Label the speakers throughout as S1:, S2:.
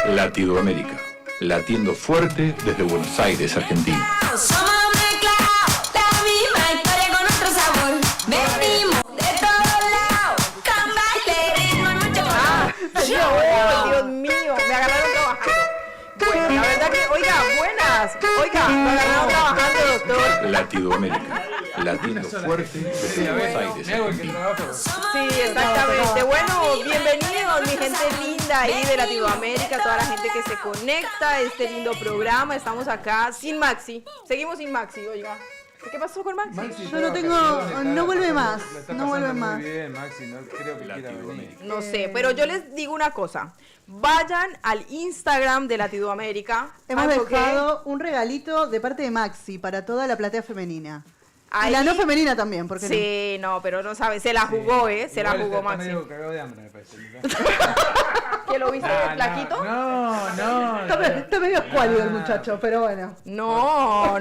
S1: Latidoamérica, latiendo fuerte desde Buenos Aires, Argentina.
S2: Somos mezclados, la misma historia con nuestro sabor. Venimos de todos lados, con baile, ritmo y mucho color.
S3: Dios mío, me agarraron trabajando. Bueno, la verdad que, oiga, buenas. Oiga, me agarraron trabajando, doctor.
S1: Latidoamérica, latiendo fuerte desde Buenos Aires, Argentina.
S3: Sí, exactamente. Bueno, bienvenidos, mi gente linda ahí de Latinoamérica, toda la gente que se conecta a este lindo programa. Estamos acá sin Maxi. Seguimos sin Maxi, oiga. ¿Qué pasó con Maxi?
S4: Yo no tengo, no vuelve más, no vuelve más.
S5: Muy bien, Maxi, no creo que quiera venir.
S3: No sé, pero yo les digo una cosa. Vayan al Instagram de Latinoamérica.
S4: Hemos
S3: ¿Saben por qué?
S4: dejado un regalito de parte de Maxi para toda la platea femenina.
S3: Ahí-
S4: Y la no femenina también, porque
S3: Sí, no, pero no sabe, se la jugó, se la jugó
S5: Está
S3: Maxi.
S5: medio cagado de hambre, me parece.
S3: ¿Que lo viste flaquito?
S5: No.
S4: está medio escuálido el muchacho, pero bueno.
S3: No,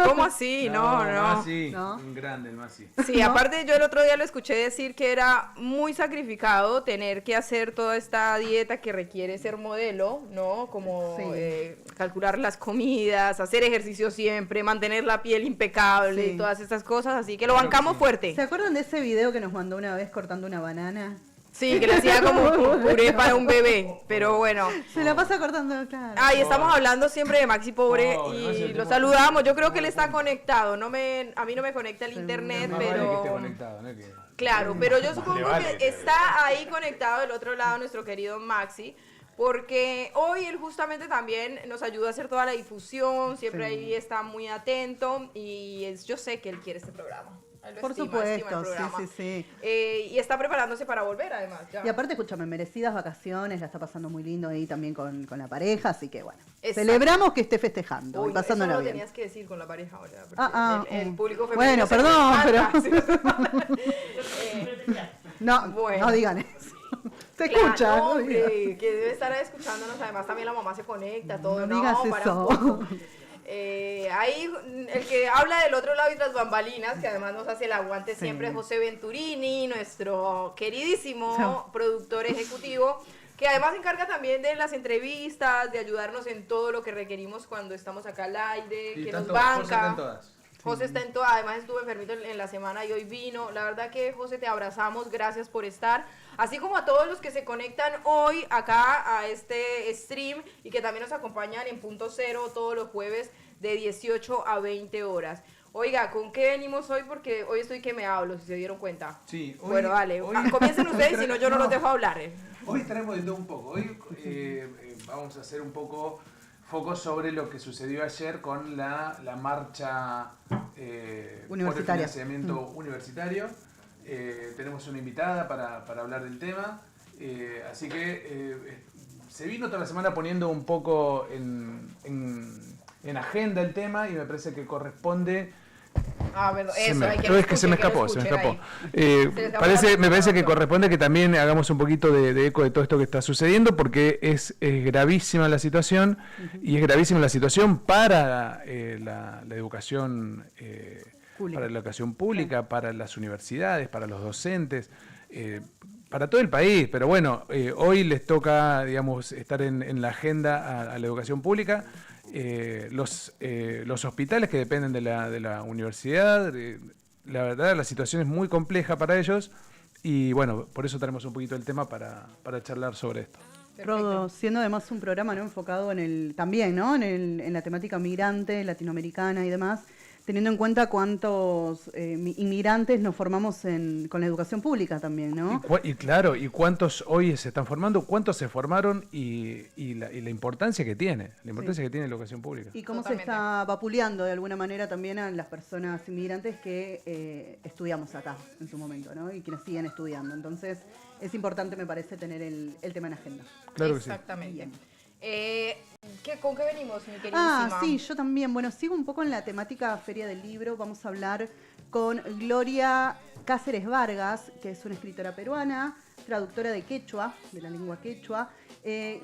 S3: ¿cómo así? No.
S5: Maxi,
S4: No.
S5: un grande el Maxi.
S3: Sí, aparte yo el otro día lo escuché decir que era muy sacrificado tener que hacer toda esta dieta que requiere ser modelo, ¿no? Como
S4: Sí.
S3: calcular las comidas, hacer ejercicio siempre, mantener la piel impecable
S4: Sí.
S3: y todas estas cosas, así que lo bancamos fuerte.
S4: ¿Se acuerdan de ese video que nos mandó una vez cortando una banana?
S3: Sí, que le hacía como un puré para un bebé, pero bueno.
S4: Se la pasa cortando, claro.
S3: Ay, estamos hablando siempre de Maxi Pobre
S5: Pobre,
S3: y
S5: Maxi,
S3: lo
S5: tenemos-
S3: saludamos. Yo creo que él está conectado. A mí no me conecta el internet,
S5: Más vale que esté
S3: pero
S5: conectado, ¿no? Que...
S3: claro, pero yo supongo
S1: vale
S3: que está ahí conectado del otro lado nuestro querido Maxi, porque hoy él justamente también nos ayuda a hacer toda la difusión, siempre
S4: Sí.
S3: ahí está muy atento y yo sé que él quiere este programa. Él lo
S4: Por
S3: estima el
S4: supuesto,
S3: programa.
S4: sí.
S3: Y está preparándose para volver además. Ya.
S4: Y aparte, escúchame, merecidas vacaciones, la está pasando muy lindo ahí también con la pareja, así que bueno.
S3: Exacto.
S4: Celebramos que esté festejando
S3: Uy,
S4: y pasándola
S3: eso no lo
S4: bien.
S3: tenías que decir con la pareja ahora. Porque el
S4: uh.
S3: público
S4: Bueno,
S3: femenino se
S4: perdón,
S3: espanta.
S4: No,
S3: Bueno.
S4: no digan eso. Se
S3: Claro,
S4: escucha.
S3: no,
S4: no digan.
S3: hombre, que debe estar escuchándonos. Además, también la mamá se conecta, todo.
S4: No digas
S3: para
S4: eso.
S3: un poco. Ahí, el que habla del otro lado y tras bambalinas, que además nos hace el aguante siempre, es José Venturini, nuestro queridísimo productor ejecutivo, que además se encarga también de las entrevistas, de ayudarnos en todo lo que requerimos cuando estamos acá al aire,
S5: Sí,
S3: que nos
S5: tanto José está
S3: banca.
S5: en todas.
S3: José está en todas, además estuvo enfermito en la semana y hoy vino. La verdad que, José, te abrazamos, gracias por estar. Así como a todos los que se conectan hoy acá a este stream y que también nos acompañan en Punto Cero todos los jueves de 18 a 20 horas. Oiga, ¿con qué venimos hoy? Porque hoy estoy que me hablo, si se dieron cuenta.
S5: Sí, hoy-
S3: Bueno, dale,
S5: hoy-
S3: comiencen ustedes, si no yo no los
S5: No.
S3: dejo hablar.
S5: Hoy traemos de todo un poco. Hoy vamos a hacer un poco foco sobre lo que sucedió ayer con la marcha por el
S4: Universitaria.
S5: financiamiento universitario. Tenemos una invitada para hablar del tema. Así que se vino toda la semana poniendo un poco en agenda el tema y me parece que corresponde.
S3: Ah, perdón, eso, hay
S5: Es que se me escapó.
S3: Se les
S5: Me
S3: escapó
S5: parece que corresponde que también hagamos un poquito de eco de todo esto que está sucediendo, porque es gravísima la situación y es gravísima la situación para la educación
S4: Pública.
S5: para la educación pública, para las universidades, para los docentes. Para todo el país, pero bueno, hoy les toca, digamos, estar en la agenda a la educación pública. Los hospitales que dependen de la universidad, la verdad la situación es muy compleja para ellos y bueno, por eso tenemos un poquito el tema para charlar sobre esto.
S4: Rodo, siendo además un programa no enfocado también, ¿no? En la temática migrante, latinoamericana y demás, teniendo en cuenta cuántos inmigrantes nos formamos con la educación pública también, ¿no?
S5: Y claro, y cuántos hoy se están formando, cuántos se formaron y la importancia que tiene, la educación pública.
S4: Y cómo
S3: Totalmente.
S4: se está vapuleando de alguna manera también a las personas inmigrantes que estudiamos acá en su momento, ¿no? Y quienes siguen estudiando. Entonces, es importante, me parece, tener el tema en agenda.
S5: Claro que sí.
S3: Exactamente.
S4: Bien.
S3: ¿Con qué venimos, mi queridísima?
S4: Ah, sí, yo también. Bueno, sigo un poco en la temática Feria del Libro. Vamos a hablar con Gloria Cáceres Vargas, que es una escritora peruana, traductora de quechua, de la lengua quechua.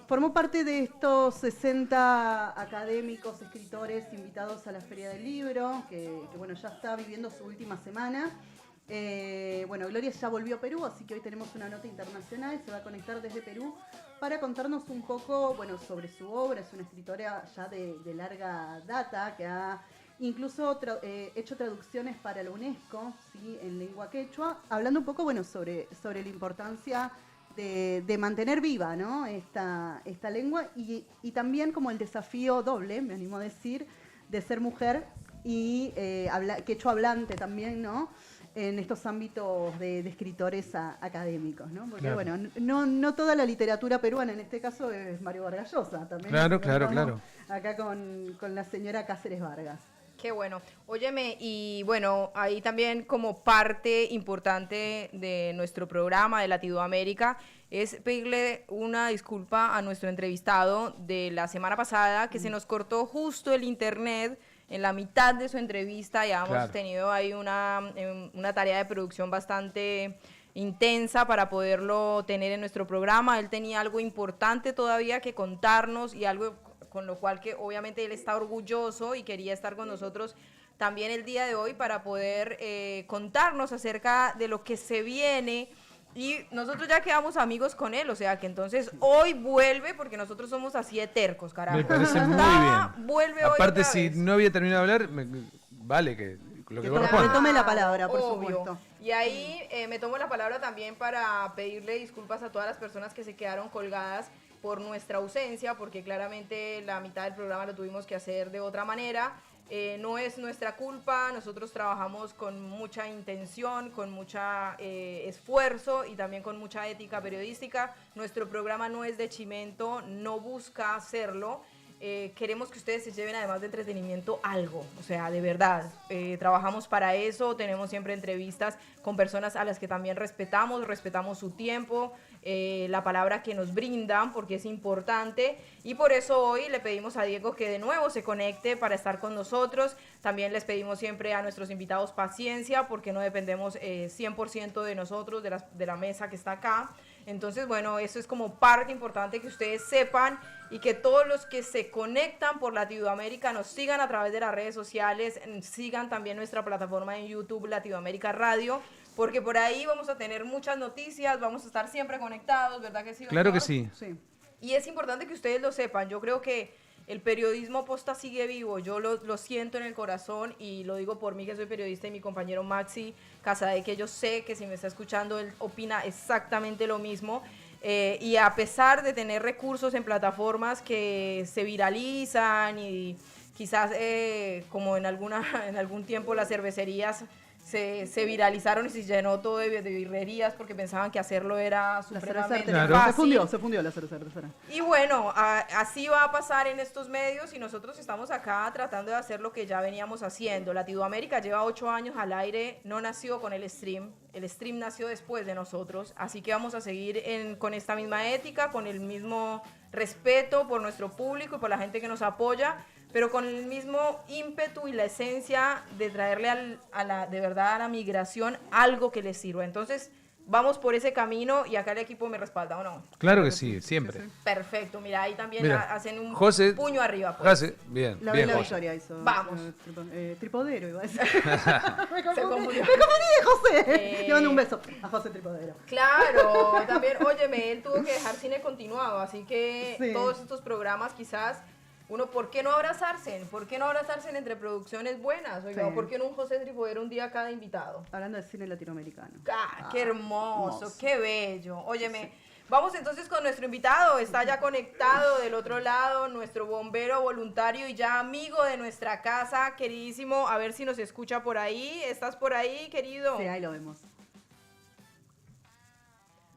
S4: Formó parte de estos 60 académicos, escritores invitados a la Feria del Libro, que bueno, ya está viviendo su última semana. Bueno, Gloria ya volvió a Perú, así que hoy tenemos una nota internacional, se va a conectar desde Perú para contarnos un poco, bueno, sobre su obra. Es una escritora ya de larga data que ha incluso hecho traducciones para la UNESCO, ¿sí?, en lengua quechua, hablando un poco, bueno, sobre la importancia de mantener viva, ¿no?, esta lengua y también como el desafío doble, me animo a decir, de ser mujer y quechua hablante también, ¿no?, en estos ámbitos de escritores académicos, ¿no? Porque, claro, bueno, no toda la literatura peruana, en este caso, es Mario Vargas Llosa. También
S5: claro.
S4: Acá con la señora Cáceres Vargas.
S3: Qué bueno. Óyeme, y bueno, ahí también como parte importante de nuestro programa de Latinoamérica es pedirle una disculpa a nuestro entrevistado de la semana pasada, que se nos cortó justo el internet en la mitad de su entrevista. Ya hemos tenido ahí una tarea de producción bastante intensa para poderlo tener en nuestro programa. Él tenía algo importante todavía que contarnos y algo con lo cual que obviamente él está orgulloso y quería estar con nosotros también el día de hoy para poder contarnos acerca de lo que se viene. Y nosotros ya quedamos amigos con él, o sea que entonces hoy vuelve, porque nosotros somos así de tercos, carajo.
S5: Me parece muy bien.
S3: Vuelve
S5: Aparte,
S3: hoy
S5: si no había terminado de hablar, vale que lo que corresponde.
S4: Me tome la palabra, por
S3: Obvio.
S4: supuesto.
S3: Y ahí me tomo la palabra también para pedirle disculpas a todas las personas que se quedaron colgadas por nuestra ausencia, porque claramente la mitad del programa lo tuvimos que hacer de otra manera. No es nuestra culpa, nosotros trabajamos con mucha intención, con mucho esfuerzo y también con mucha ética periodística. Nuestro programa no es de chimento, no busca hacerlo. Queremos que ustedes se lleven, además de entretenimiento, algo, o sea, de verdad, trabajamos para eso, tenemos siempre entrevistas con personas a las que también respetamos su tiempo, la palabra que nos brindan, porque es importante, y por eso hoy le pedimos a Diego que de nuevo se conecte para estar con nosotros. También les pedimos siempre a nuestros invitados paciencia, porque no dependemos 100% de nosotros, de la mesa que está acá. Entonces, bueno, eso es como parte importante que ustedes sepan, y que todos los que se conectan por Latinoamérica nos sigan a través de las redes sociales, sigan también nuestra plataforma en YouTube, Latinoamérica Radio, porque por ahí vamos a tener muchas noticias, vamos a estar siempre conectados, ¿verdad que sí, doctor?
S5: Claro que sí.
S3: Y es importante que ustedes lo sepan. Yo creo que el periodismo posta sigue vivo, yo lo siento en el corazón, y lo digo por mí, que soy periodista, y mi compañero Maxi Casade, que yo sé que si me está escuchando, él opina exactamente lo mismo. Y a pesar de tener recursos en plataformas que se viralizan y quizás como en algún tiempo las cervecerías se viralizaron y se llenó todo de birrerías porque pensaban que hacerlo era supremamente fácil.
S4: Se fundió la cerveza.
S3: Y bueno, así va a pasar en estos medios, y nosotros estamos acá tratando de hacer lo que ya veníamos haciendo. Latinoamérica lleva 8 años al aire, no nació con el stream nació después de nosotros, así que vamos a seguir con esta misma ética, con el mismo respeto por nuestro público y por la gente que nos apoya, pero con el mismo ímpetu y la esencia de traerle de verdad a la migración algo que les sirva. Entonces, vamos por ese camino, y acá el equipo me respalda, ¿o no?
S5: Claro que sí, siempre.
S3: Perfecto, mira, ahí también hacen un puño arriba. Pues.
S5: José, bien,
S4: la
S5: bien,
S4: Bella
S5: José.
S4: Victoria hizo.
S3: Vamos.
S4: Tripodero iba a decir. Me
S3: Se
S4: confundí
S3: confundió.
S4: José. Le mando un beso a José Tripodero.
S3: Claro, también, óyeme, él tuvo que dejar cine continuado, así que
S4: Sí.
S3: todos estos programas quizás, ¿por qué no abrazarse? ¿Por qué no abrazarse entre producciones buenas? Oiga,
S4: Sí.
S3: ¿por qué no un José Tripodero un día cada invitado?
S4: Hablando de cine latinoamericano.
S3: Qué hermoso, qué bello. Óyeme, vamos entonces con nuestro invitado. Está ya conectado del otro lado, nuestro bombero voluntario y ya amigo de nuestra casa, queridísimo. A ver si nos escucha por ahí. ¿Estás por ahí, querido?
S4: Sí, ahí lo vemos.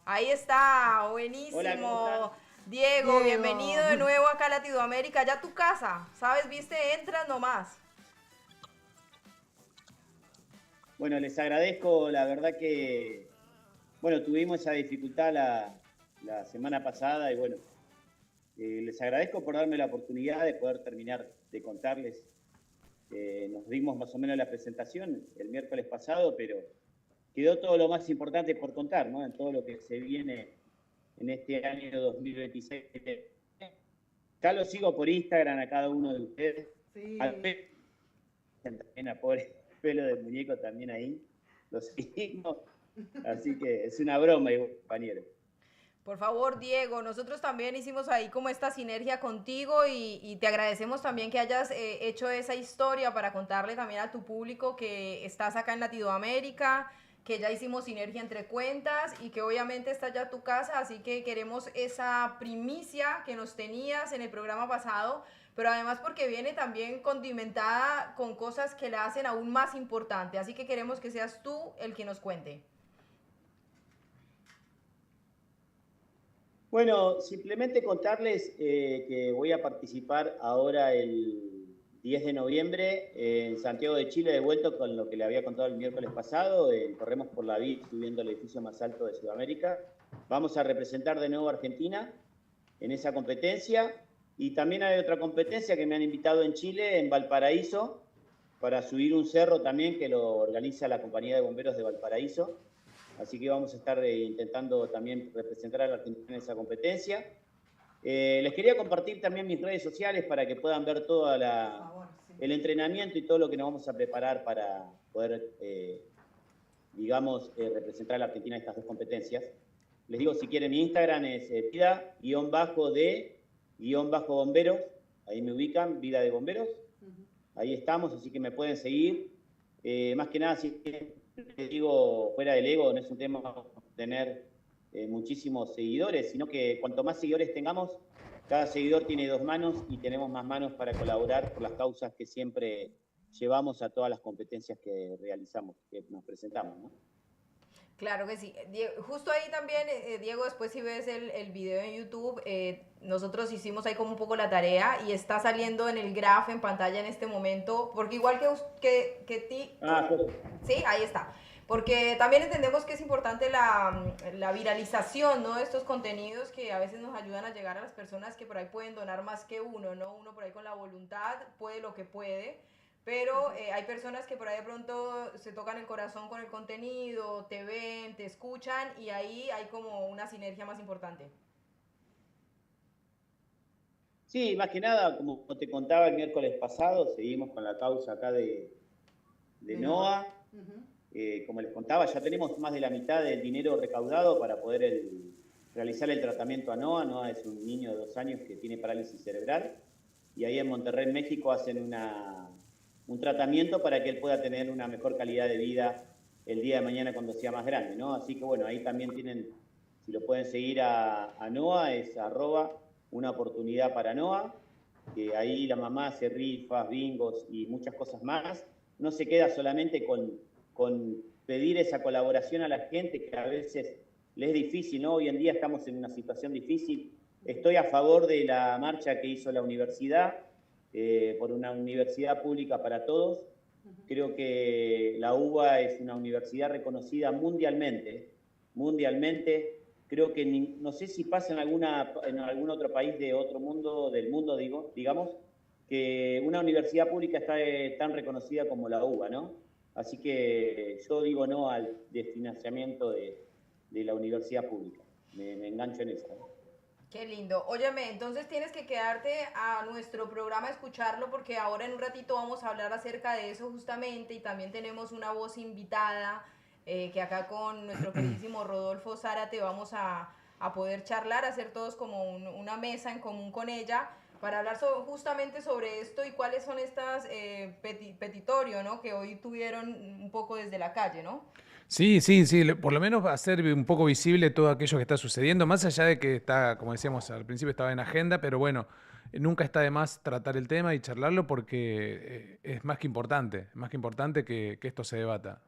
S3: Ahí está, buenísimo.
S6: Hola, ¿cómo están?
S3: Diego, bienvenido de nuevo acá a Latinoamérica, ya tu casa, ¿sabes? Viste, entras nomás.
S6: Bueno, les agradezco, la verdad que, bueno, tuvimos esa dificultad la semana pasada y bueno, les agradezco por darme la oportunidad de poder terminar de contarles. Nos dimos más o menos la presentación el miércoles pasado, pero quedó todo lo más importante por contar, ¿no? En todo lo que se viene en este año 2026. Ya lo sigo por Instagram a cada uno de ustedes.
S4: Sí.
S6: También a pobre pelo de muñeco también ahí. los seguimos. Así que es una broma, compañero.
S3: Por favor, Diego, nosotros también hicimos ahí como esta sinergia contigo y te agradecemos también que hayas hecho esa historia para contarle también a tu público que estás acá en Latinoamérica, que ya hicimos sinergia entre cuentas y que obviamente está ya tu casa, así que queremos esa primicia que nos tenías en el programa pasado, pero además porque viene también condimentada con cosas que la hacen aún más importante, así que queremos que seas tú el que nos cuente.
S6: Bueno, simplemente contarles que voy a participar ahora el 10 de noviembre en Santiago de Chile, de vuelta con lo que le había contado el miércoles pasado, Corremos por la Vida, subiendo al edificio más alto de Sudamérica. Vamos a representar de nuevo a Argentina en esa competencia, y también hay otra competencia que me han invitado en Chile, en Valparaíso, para subir un cerro también que lo organiza la Compañía de Bomberos de Valparaíso. Así que vamos a estar intentando también representar a la Argentina en esa competencia. Les quería compartir también mis redes sociales para que puedan ver todo el entrenamiento y todo lo que nos vamos a preparar para poder, representar a la Argentina en estas dos competencias. Les digo, si quieren, mi Instagram es vida_de_bomberos. Ahí me ubican, Vida de Bomberos. Ahí estamos, así que me pueden seguir. Más que nada, si les digo, fuera del ego, no es un tema tener muchísimos seguidores, sino que cuanto más seguidores tengamos, cada seguidor tiene dos manos y tenemos más manos para colaborar por las causas que siempre llevamos a todas las competencias que realizamos, que nos presentamos, ¿no?
S3: Claro que sí. Justo ahí también, Diego, después si ves el video en YouTube, nosotros hicimos ahí como un poco la tarea y está saliendo en el graph en pantalla en este momento, porque igual que ti... Sí, ahí está. Porque también entendemos que es importante la viralización, ¿no? De estos contenidos que a veces nos ayudan a llegar a las personas que por ahí pueden donar más que uno, ¿no? Uno por ahí con la voluntad puede lo que puede, pero hay personas que por ahí de pronto se tocan el corazón con el contenido, te ven, te escuchan y ahí hay como una sinergia más importante.
S6: Sí, más que nada, como te contaba el miércoles pasado, seguimos con la causa acá de NOA. Como les contaba, ya tenemos más de la mitad del dinero recaudado para poder realizar el tratamiento a NOA. NOA es un niño de 2 años que tiene parálisis cerebral y ahí en Monterrey, México, hacen un tratamiento para que él pueda tener una mejor calidad de vida el día de mañana cuando sea más grande, ¿no? Así que bueno, ahí también tienen, si lo pueden seguir a NOA, es @unaoportunidadparanoa, que ahí la mamá hace rifas, bingos y muchas cosas más. No se queda solamente con pedir esa colaboración a la gente, que a veces le es difícil, ¿no? Hoy en día estamos en una situación difícil. Estoy a favor de la marcha que hizo la universidad, por una universidad pública para todos. Creo que la UBA es una universidad reconocida mundialmente. Creo que no sé si pasa en algún otro país de otro mundo, del mundo, digamos, que una universidad pública está tan reconocida como la UBA, ¿no? Así que yo digo no al desfinanciamiento de la universidad pública. Me engancho en eso, ¿no?
S3: Qué lindo. Óyeme, entonces tienes que quedarte a nuestro programa a escucharlo porque ahora en un ratito vamos a hablar acerca de eso justamente y también tenemos una voz invitada que acá con nuestro queridísimo Rodolfo Zárate vamos a poder charlar, hacer todos como una mesa en común con ella para hablar justamente sobre esto y cuáles son estas petitorios, ¿no? Que hoy tuvieron un poco desde la calle, ¿no?
S5: Sí, por lo menos hacer un poco visible todo aquello que está sucediendo, más allá de que está, como decíamos al principio, estaba en agenda, pero bueno, nunca está de más tratar el tema y charlarlo porque es más que importante que esto se debata.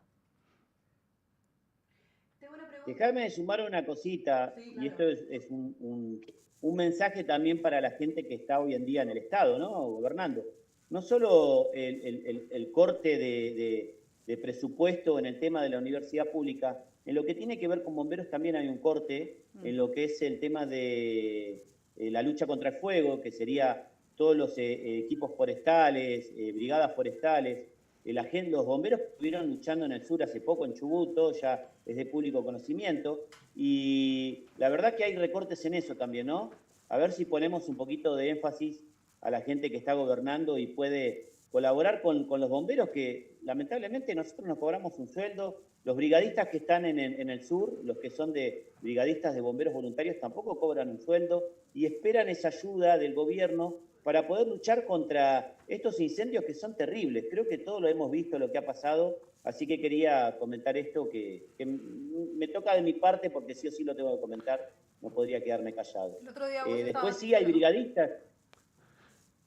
S6: Dejadme sumar una cosita, sí, claro. Y esto es un mensaje también para la gente que está hoy en día en el Estado, ¿no? Gobernando. No solo el corte de presupuesto en el tema de la universidad pública, en lo que tiene que ver con bomberos también hay un corte en lo que es el tema de la lucha contra el fuego, que sería todos los equipos forestales, brigadas forestales. Los bomberos estuvieron luchando en el sur hace poco, en Chubut, todo ya es de público conocimiento, y la verdad que hay recortes en eso también, ¿no? A ver si ponemos un poquito de énfasis a la gente que está gobernando y puede colaborar con los bomberos, que lamentablemente nosotros nos cobramos un sueldo. Los brigadistas que están en el sur, los que son de brigadistas de bomberos voluntarios, tampoco cobran un sueldo y esperan esa ayuda del gobierno para poder luchar contra estos incendios que son terribles. Creo que todos lo hemos visto, lo que ha pasado, así que quería comentar esto que me toca de mi parte, porque sí o sí lo tengo que comentar, no podría quedarme callado.
S3: El otro día
S6: después sí hay brigadistas.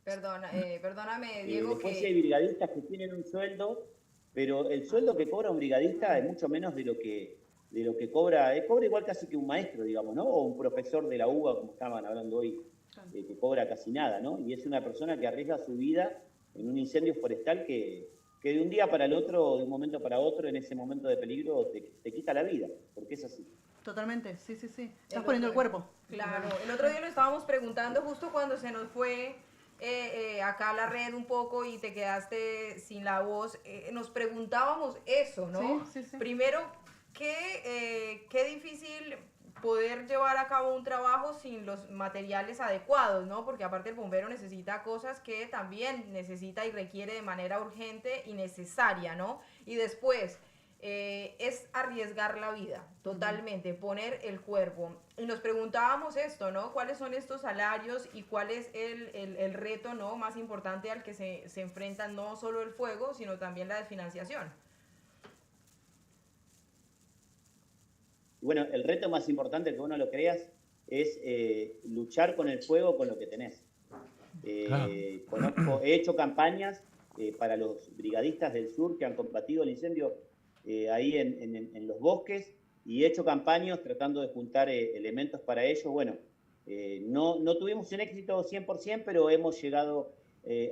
S3: Perdóname, Diego,
S6: después sí hay brigadistas que tienen un sueldo, pero el sueldo que cobra un brigadista es mucho menos de lo que cobra igual casi que un maestro, digamos, ¿no? O un profesor de la UBA, como estaban hablando hoy, que cobra casi nada, ¿no? Y es una persona que arriesga su vida en un incendio forestal que de un día para el otro, de un momento para otro, en ese momento de peligro, te quita la vida, porque es así.
S4: Totalmente, sí. Estás poniendo el cuerpo.
S3: Claro, el otro día lo estábamos preguntando justo cuando se nos fue acá la red un poco y te quedaste sin la voz. Nos preguntábamos eso, ¿no?
S4: Sí.
S3: Primero, qué difícil poder llevar a cabo un trabajo sin los materiales adecuados, ¿no? Porque aparte el bombero necesita cosas que también necesita y requiere de manera urgente y necesaria, ¿no? Y después, es arriesgar la vida totalmente, poner el cuerpo. Y nos preguntábamos esto, ¿no? ¿Cuáles son estos salarios y cuál es el reto, ¿no?, más importante al que se enfrenta no solo el fuego, sino también la desfinanciación?
S6: Bueno, el reto más importante, que uno lo creas, es luchar con el fuego con lo que tenés. He hecho campañas para los brigadistas del sur que han combatido el incendio ahí en los bosques, y he hecho campañas tratando de juntar elementos para ellos. Bueno, no tuvimos un éxito 100%, pero hemos llegado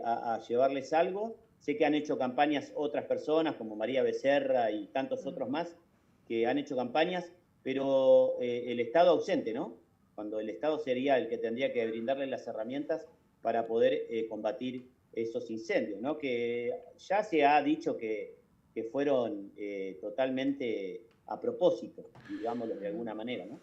S6: a llevarles algo. Sé que han hecho campañas otras personas, como María Becerra y tantos otros más, que han hecho campañas, pero el Estado ausente, ¿no? Cuando el Estado sería el que tendría que brindarles las herramientas para poder combatir esos incendios, ¿no? Que ya se ha dicho que fueron totalmente a propósito, digámoslo de alguna manera, ¿no?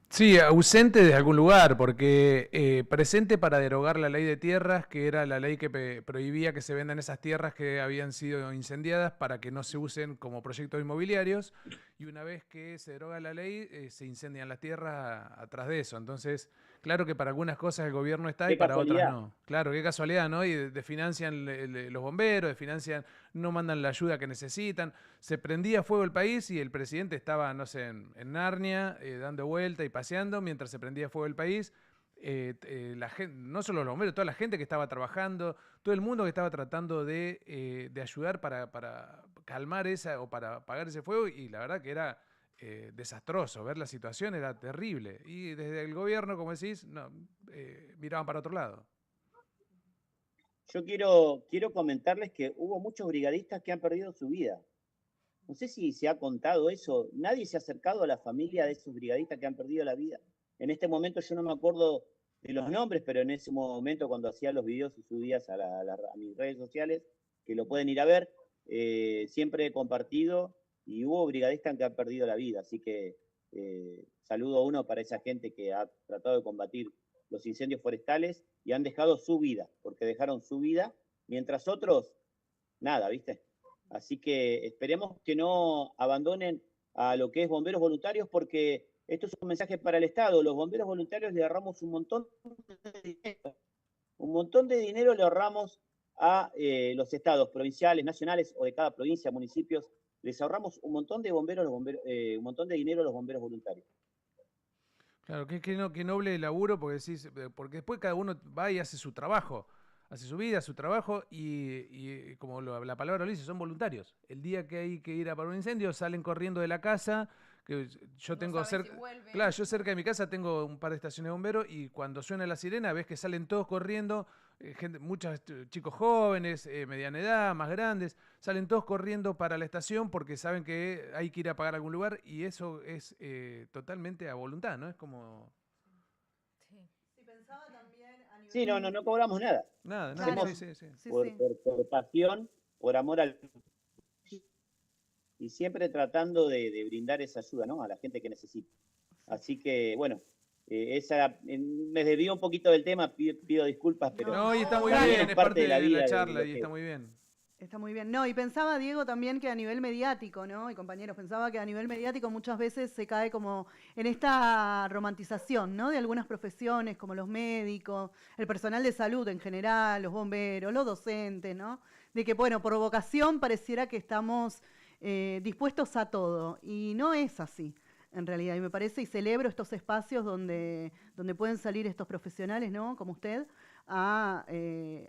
S5: Sí, ausente de algún lugar, porque presente para derogar la ley de tierras, que era la ley que prohibía que se vendan esas tierras que habían sido incendiadas para que no se usen como proyectos inmobiliarios, y una vez que se deroga la ley, se incendian las tierras atrás de eso. Entonces, claro que para algunas cosas el gobierno está y para otras no. Claro, qué casualidad, ¿no? Y desfinancian los bomberos, no mandan la ayuda que necesitan. Se prendía fuego el país y el presidente estaba, no sé, en Narnia, dando vuelta y paseando mientras se prendía fuego el país. La gente, no solo los bomberos, toda la gente que estaba trabajando, todo el mundo que estaba tratando de ayudar para calmar o para apagar ese fuego, y la verdad que era desastroso. Ver la situación era terrible. Y desde el gobierno, como decís, no, miraban para otro lado.
S6: Yo quiero comentarles que hubo muchos brigadistas que han perdido su vida. No sé si se ha contado eso. Nadie se ha acercado a la familia de esos brigadistas que han perdido la vida. En este momento yo no me acuerdo de los nombres, pero en ese momento, cuando hacía los videos y subías a mis redes sociales, que lo pueden ir a ver, siempre he compartido, y hubo brigadistas que han perdido la vida. Así que saludo uno para esa gente que ha tratado de combatir los incendios forestales y han dejado su vida, porque dejaron su vida, mientras otros, nada, ¿viste? Así que esperemos que no abandonen a lo que es bomberos voluntarios, porque esto es un mensaje para el Estado. Los bomberos voluntarios le ahorramos un montón de dinero. Un montón de dinero le ahorramos a los estados, provinciales, nacionales, o de cada provincia, municipios. Les ahorramos un montón de un montón de dinero a los bomberos voluntarios.
S5: Claro, qué noble laburo, porque después cada uno va y hace su trabajo, hace su vida, su trabajo, y como la palabra lo dice, son voluntarios. El día que hay que ir a apagar un incendio, salen corriendo de la casa, que yo tengo cerca, claro, yo cerca de mi casa tengo un par de estaciones de bomberos, y cuando suena la sirena ves que salen todos corriendo, muchos chicos jóvenes, mediana edad, más grandes, salen todos corriendo para la estación porque saben que hay que ir a apagar algún lugar, y eso es totalmente a voluntad, ¿no? Es como...
S6: Sí, no cobramos nada.
S5: Nada,
S6: claro.
S5: Sí.
S6: Por pasión, por amor al... Y siempre tratando de brindar esa ayuda, ¿no?, a la gente que necesita. Así que, bueno, me desvío un poquito del tema, pido disculpas, pero...
S5: No, y está muy bien, es parte de la charla y está muy bien.
S4: Está muy bien. No, y pensaba, Diego, también que a nivel mediático, ¿no? Y compañeros, pensaba que a nivel mediático muchas veces se cae como en esta romantización, ¿no? De algunas profesiones, como los médicos, el personal de salud en general, los bomberos, los docentes, ¿no? De que, bueno, por vocación pareciera que estamos dispuestos a todo. Y no es así, en realidad. Y me parece, y celebro estos espacios donde pueden salir estos profesionales, ¿no? Como usted, a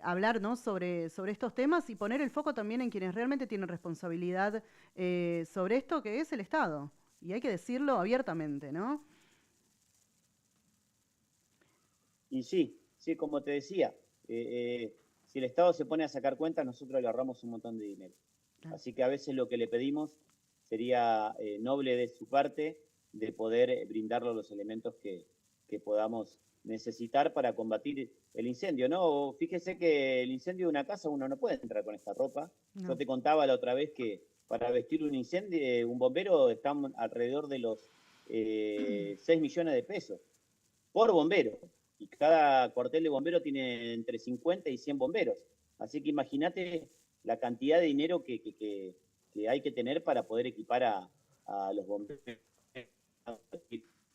S4: hablar, ¿no? sobre estos temas y poner el foco también en quienes realmente tienen responsabilidad sobre esto, que es el Estado. Y hay que decirlo abiertamente, ¿no?
S6: Y sí, como te decía, si el Estado se pone a sacar cuentas, nosotros le ahorramos un montón de dinero. Claro. Así que a veces lo que le pedimos sería noble de su parte de poder brindarle los elementos que podamos necesitar para combatir el incendio, ¿no? Fíjese que el incendio de una casa uno no puede entrar con esta ropa. No. Yo te contaba la otra vez que para vestir un incendio, un bombero están alrededor de los 6 millones de pesos por bombero. Y cada cuartel de bombero tiene entre 50 y 100 bomberos. Así que imagínate la cantidad de dinero que hay que tener para poder equipar a los bomberos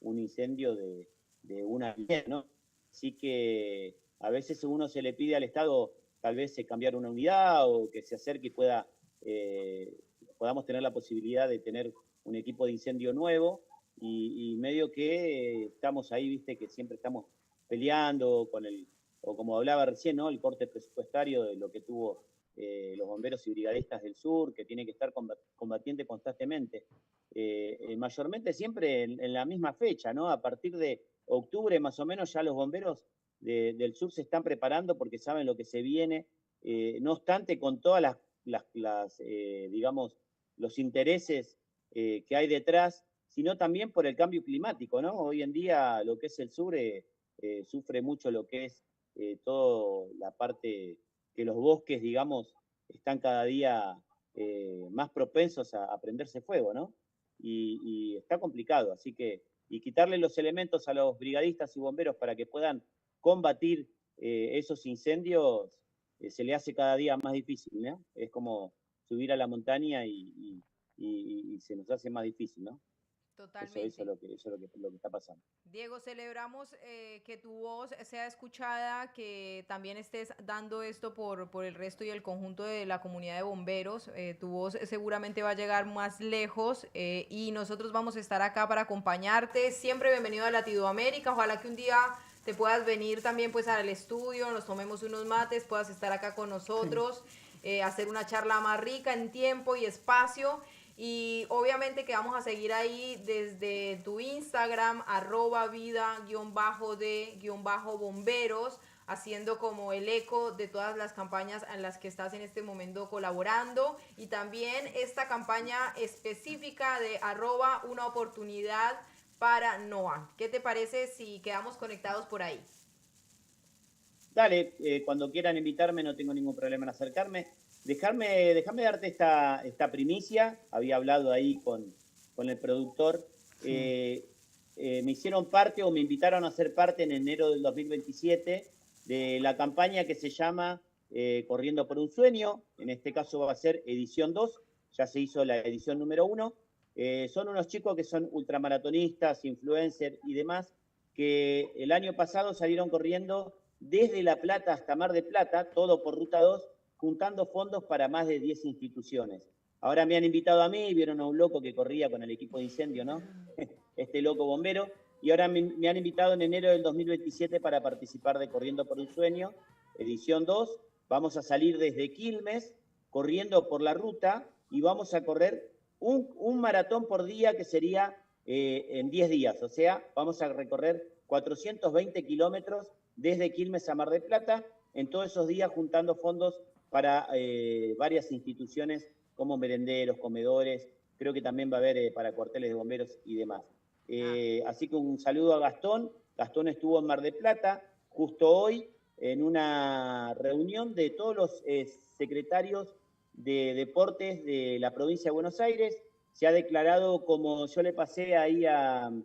S6: un incendio de una vivienda, ¿no? Así que a veces uno se le pide al Estado tal vez cambiar una unidad o que se acerque y podamos tener la posibilidad de tener un equipo de incendio nuevo y medio que estamos ahí, viste, que siempre estamos peleando con o como hablaba recién, ¿no? El corte presupuestario de lo que tuvo los bomberos y brigadistas del sur, que tienen que estar combatiendo constantemente. Mayormente siempre en la misma fecha, ¿no? A partir de octubre más o menos ya los bomberos del sur se están preparando porque saben lo que se viene, no obstante con todas las digamos, los intereses que hay detrás, sino también por el cambio climático, ¿no? Hoy en día lo que es el sur sufre mucho lo que es toda la parte que los bosques, digamos, están cada día más propensos a prenderse fuego, ¿no? Y está complicado, así que, y quitarle los elementos a los brigadistas y bomberos para que puedan combatir esos incendios, se le hace cada día más difícil, ¿no? Es como subir a la montaña y se nos hace más difícil, ¿no?
S3: Totalmente.
S6: Eso es lo que está pasando.
S3: Diego, celebramos que tu voz sea escuchada, que también estés dando esto por el resto y el conjunto de la comunidad de bomberos. Tu voz seguramente va a llegar más lejos y nosotros vamos a estar acá para acompañarte. Siempre bienvenido a Latinoamérica. Ojalá que un día te puedas venir también pues al estudio, nos tomemos unos mates, puedas estar acá con nosotros, hacer una charla más rica en tiempo y espacio. Y obviamente que vamos a seguir ahí desde tu Instagram, @vida_de_bomberos, haciendo como el eco de todas las campañas en las que estás en este momento colaborando. Y también esta campaña específica de @unaoportunidad para NOA. ¿Qué te parece si quedamos conectados por ahí?
S6: Dale, cuando quieran invitarme no tengo ningún problema en acercarme. Déjame darte esta primicia. Había hablado ahí con el productor. Sí. Me hicieron parte o me invitaron a ser parte en enero del 2027 de la campaña que se llama Corriendo por un Sueño. En este caso va a ser edición 2. Ya se hizo la edición número 1. Son unos chicos que son ultramaratonistas, influencers y demás, que el año pasado salieron corriendo desde La Plata hasta Mar del Plata, todo por Ruta 2, juntando fondos para más de 10 instituciones. Ahora me han invitado a mí, vieron a un loco que corría con el equipo de incendio, ¿no? Este loco bombero. Y ahora me han invitado en enero del 2027 para participar de Corriendo por un Sueño, edición 2. Vamos a salir desde Quilmes, corriendo por la ruta, y vamos a correr un maratón por día que sería en 10 días. O sea, vamos a recorrer 420 kilómetros desde Quilmes a Mar del Plata, en todos esos días juntando fondos para varias instituciones como merenderos, comedores, creo que también va a haber para cuarteles de bomberos y demás. Así que un saludo a Gastón. Gastón estuvo en Mar del Plata justo hoy en una reunión de todos los secretarios de deportes de la provincia de Buenos Aires. Se ha declarado, como yo le pasé ahí al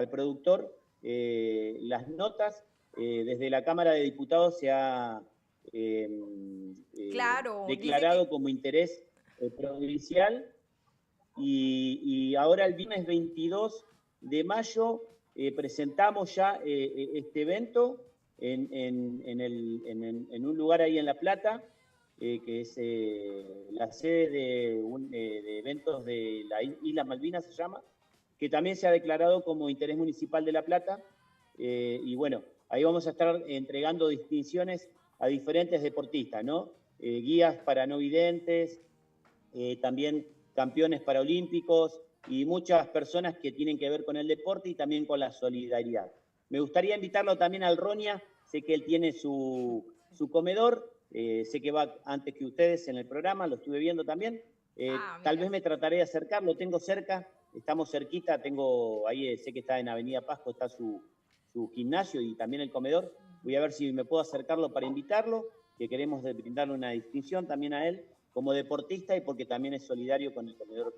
S6: productor, las notas, desde la Cámara de Diputados se ha
S3: Claro,
S6: declarado como interés provincial. Y ahora el viernes 22 de mayo presentamos ya este evento en un lugar ahí en La Plata, que es la sede de eventos de la Isla Malvinas, se llama, que también se ha declarado como interés municipal de La Plata. Y bueno, ahí vamos a estar entregando distinciones a diferentes deportistas, ¿no? Guías para no videntes, también campeones paralímpicos y muchas personas que tienen que ver con el deporte y también con la solidaridad. Me gustaría invitarlo también al Ronia, sé que él tiene su comedor, sé que va antes que ustedes en el programa, lo estuve viendo también. Tal vez me trataré de acercar, lo tengo cerca, estamos cerquita, tengo ahí, sé que está en Avenida Pasco, está su gimnasio y también el comedor. Voy a ver si me puedo acercarlo para invitarlo, que queremos brindarle una distinción también a él como deportista y porque también es solidario con el comedor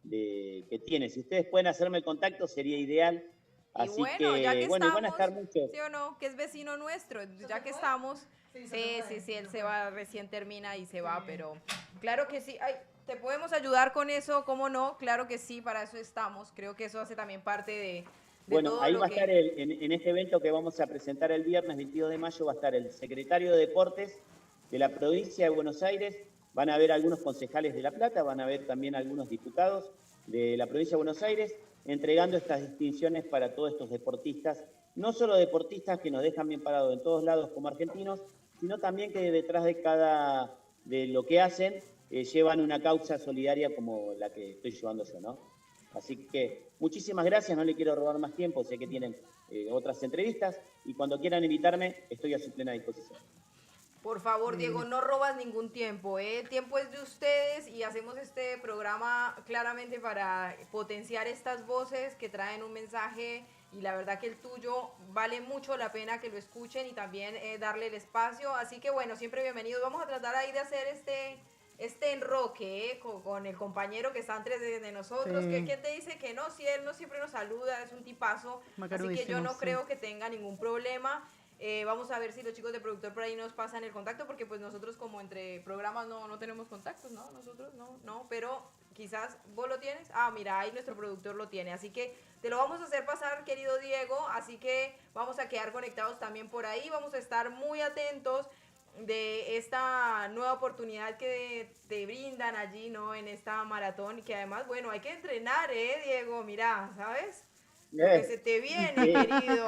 S6: que tiene. Si ustedes pueden hacerme el contacto, sería ideal. Así
S3: bueno, ya que
S6: bueno,
S3: estamos,
S6: van a estar muchos.
S3: ¿sí o no? Que es vecino nuestro, ya que estamos. Sí, él se va, recién termina y se va, pero claro que sí. Ay, ¿te podemos ayudar con eso? ¿Cómo no? Claro que sí, para eso estamos. Creo que eso hace también parte de
S6: bueno,
S3: todo
S6: ahí
S3: lo
S6: va a
S3: que...
S6: estar en este evento que vamos a presentar el viernes 22 de mayo, va a estar el secretario de Deportes de la provincia de Buenos Aires, van a haber algunos concejales de La Plata, van a haber también algunos diputados de la provincia de Buenos Aires, entregando estas distinciones para todos estos deportistas, no solo deportistas que nos dejan bien parados en todos lados como argentinos, sino también que detrás de lo que hacen llevan una causa solidaria como la que estoy llevando yo, ¿no? Así que muchísimas gracias, no le quiero robar más tiempo, sé que tienen otras entrevistas y cuando quieran invitarme estoy a su plena disposición.
S3: Por favor, Diego, no robas ningún tiempo, ¿eh? El tiempo es de ustedes y hacemos este programa claramente para potenciar estas voces que traen un mensaje y la verdad que el tuyo vale mucho la pena que lo escuchen y también darle el espacio. Así que bueno, siempre bienvenidos. Vamos a tratar ahí de hacer este enroque con el compañero que está antes de nosotros. Sí. ¿Quién te dice que no? Si él no siempre nos saluda, es un tipazo. Así que yo no creo que tenga ningún problema. Vamos a ver si los chicos de productor por ahí nos pasan el contacto, porque pues nosotros como entre programas no tenemos contactos, ¿no? Nosotros no, pero quizás vos lo tienes. Ah, mira, ahí nuestro productor lo tiene, así que te lo vamos a hacer pasar, querido Diego, así que vamos a quedar conectados también por ahí, vamos a estar muy atentos de esta nueva oportunidad que te brindan allí, ¿no? En esta maratón, y que además, bueno, hay que entrenar, Diego, mira, ¿sabes? Porque se te viene, querido.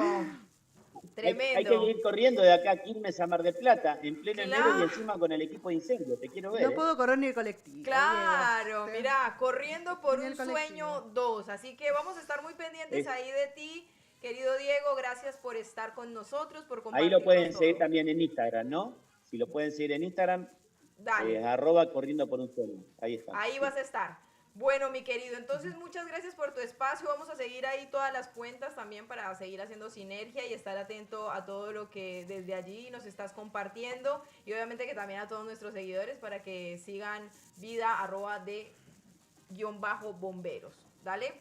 S3: Tremendo.
S6: Hay que ir corriendo de acá a Quilmes a Mar del Plata, en pleno enero y encima con el equipo de incendio. Te quiero ver.
S4: No puedo correr ni el colectivo.
S3: Claro, mira, corriendo por un sueño 2. Así que vamos a estar muy pendientes ahí de ti, querido Diego. Gracias por estar con nosotros, por compartir.
S6: Ahí lo pueden seguir también en Instagram, ¿no? Si lo pueden seguir en Instagram, @corriendo por un sueño. Ahí está.
S3: Ahí vas a estar. Bueno, mi querido, entonces muchas gracias por tu espacio. Vamos a seguir ahí todas las cuentas también para seguir haciendo sinergia y estar atento a todo lo que desde allí nos estás compartiendo. Y obviamente que también a todos nuestros seguidores para que sigan vida @de_bomberos. Dale.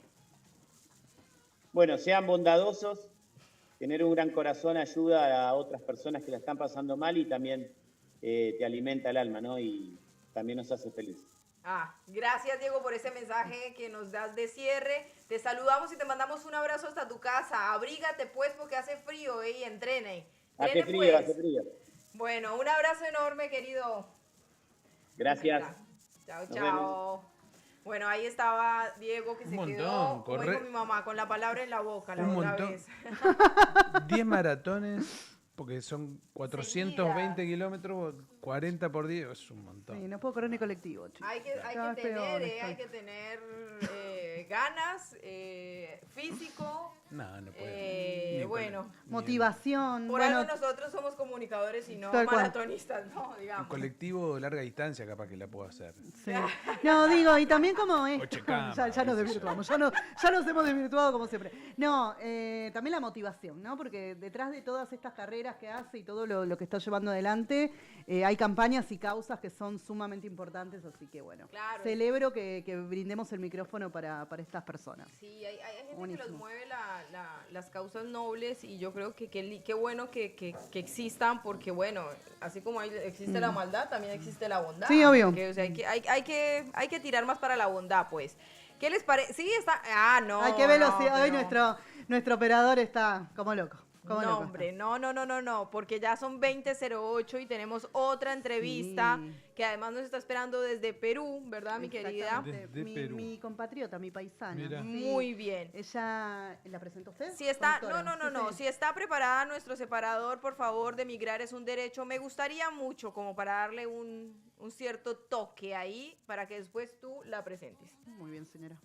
S6: Bueno, sean bondadosos. Tener un gran corazón ayuda a otras personas que la están pasando mal y también te alimenta el alma, ¿no? Y también nos hace feliz.
S3: Gracias, Diego, por ese mensaje que nos das de cierre. Te saludamos y te mandamos un abrazo hasta tu casa. Abrígate, pues, porque hace frío, y entrene.
S6: Hace frío, hace frío.
S3: Bueno, un abrazo enorme, querido.
S6: Gracias.
S3: Chao, chao. Bueno, ahí estaba Diego, que se quedó, como dijo mi mamá, con la palabra en la boca la otra vez.
S5: 10 maratones... Porque son 420 kilómetros, 40 por día, es un montón.
S4: Sí, no puedo correr ni colectivo, chicos.
S3: Hay que tener ganas, físico.
S5: No puede.
S3: Bueno.
S4: Motivación.
S3: Por algo nosotros somos comunicadores y no maratonistas, ¿no? Digamos.
S5: Un colectivo de larga distancia capaz que la puedo hacer.
S4: Sí. No, digo, y también como es.
S5: Ya
S4: nos desvirtuamos, ya nos hemos desvirtuado como siempre. No, también la motivación, ¿no? Porque detrás de todas estas carreras que hace y todo lo que está llevando adelante, hay campañas y causas que son sumamente importantes, así que bueno, celebro que brindemos el micrófono para estas personas.
S3: Sí, hay gente que los mueve las causas nobles. nobles y yo creo que qué bueno que existan porque bueno, así como existe la maldad, también existe la bondad.
S4: Sí, obvio.
S3: Porque, o sea, hay que tirar más para la bondad, pues. ¿Qué les parece? Sí, está... Ah, no.
S4: Ay, qué velocidad.
S3: no,
S4: Hoy
S3: pero-
S4: nuestro operador está como loco. Como
S3: No,
S4: loco
S3: hombre,
S4: está.
S3: no, porque ya son 20:08 y tenemos otra entrevista
S4: Sí.
S3: que además nos está esperando desde Perú, ¿verdad, mi querida?
S4: Exactamente.
S7: Desde Perú.
S4: Mi compatriota, mi paisana.
S7: Mira.
S4: Sí.
S3: Muy bien.
S4: Ella, ¿la presentó usted?
S3: Si está,
S4: Conductora.
S3: no,
S4: Sí.
S3: si está preparada nuestro separador, por favor, de migrar es un derecho. Me gustaría mucho como para darle un cierto toque ahí para que después tú la presentes.
S4: Muy bien, señora.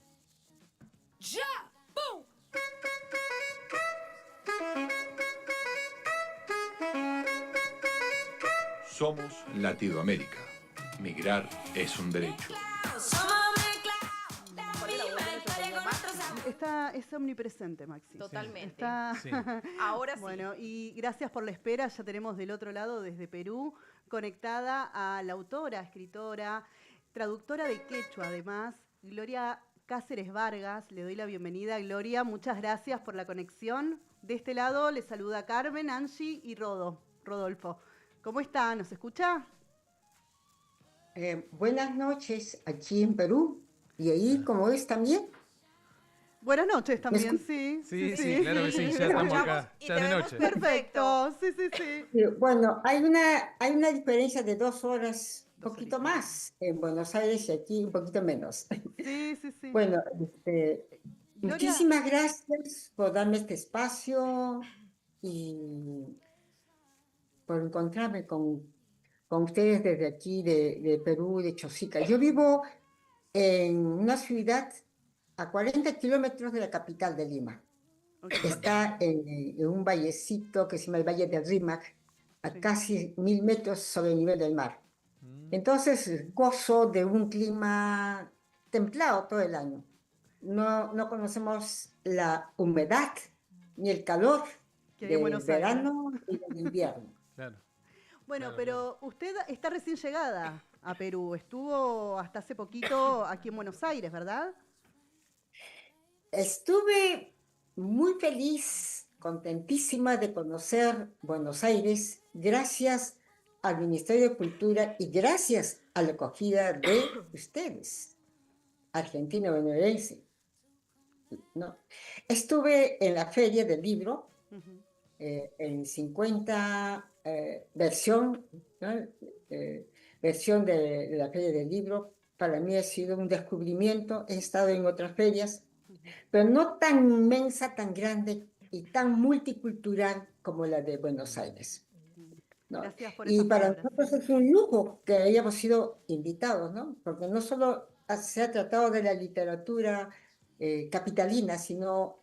S1: Somos Latinoamérica. Migrar es un derecho.
S2: Somos mezclados, la misma historia con otro sabor.
S4: Es omnipresente, Maxi.
S3: Totalmente.
S4: Está...
S7: Sí.
S3: Ahora sí.
S4: Bueno, y gracias por la espera. Ya tenemos del otro lado, desde Perú, conectada a la autora, escritora, traductora de quechua, además, Gloria Cáceres Vargas. Le doy la bienvenida, Gloria. Muchas gracias por la conexión. De este lado le saluda Carmen, Angie y Rodolfo. ¿Cómo está? ¿Nos escucha?
S8: Buenas noches aquí en Perú y ahí como es también.
S4: Buenas noches también, sí.
S7: Sí, claro que sí, ya
S3: Te
S7: estamos
S3: escuchamos
S7: acá,
S3: y
S7: ya
S3: te
S7: de
S3: vemos
S7: noche.
S3: perfecto.
S4: Sí.
S8: Bueno, hay una diferencia de 2 horas, un poquito
S4: horitas.
S8: más en Buenos Aires y aquí un poquito menos.
S4: Sí.
S8: Bueno,
S4: Gloria.
S8: muchísimas gracias por darme este espacio y por encontrarme con ustedes desde aquí de Perú, de Chosica. Yo vivo en una ciudad a 40 kilómetros de la capital de Lima.
S4: Ok.
S8: Está en un vallecito que se llama el Valle del Rímac, a
S4: Sí.
S8: casi 1000 metros sobre el nivel del mar. Entonces gozo de un clima templado todo el año. No conocemos la humedad ni el calor
S4: Que hay en
S8: del
S4: Buenos Aires.
S8: verano y del invierno.
S7: Claro.
S4: Bueno,
S7: Claro,
S4: pero usted está recién llegada a Perú. Estuvo hasta hace poquito aquí en Buenos Aires, ¿verdad?
S8: Estuve muy feliz, contentísima de conocer Buenos Aires gracias al Ministerio de Cultura y gracias a la acogida de ustedes, argentino-bonaerense. ¿No? Estuve en la Feria del Libro,
S4: Ujú.
S8: en 50 versión, ¿no? Versión de la Feria del Libro. Para mí ha sido un descubrimiento. He estado en otras ferias, pero no tan inmensa, tan grande y tan multicultural como la de Buenos Aires, ¿no?
S4: Gracias por
S8: Y
S4: esas
S8: para
S4: palabras.
S8: nosotros es un lujo que hayamos sido invitados, ¿no? Porque no solo se ha tratado de la literatura capitalina, sino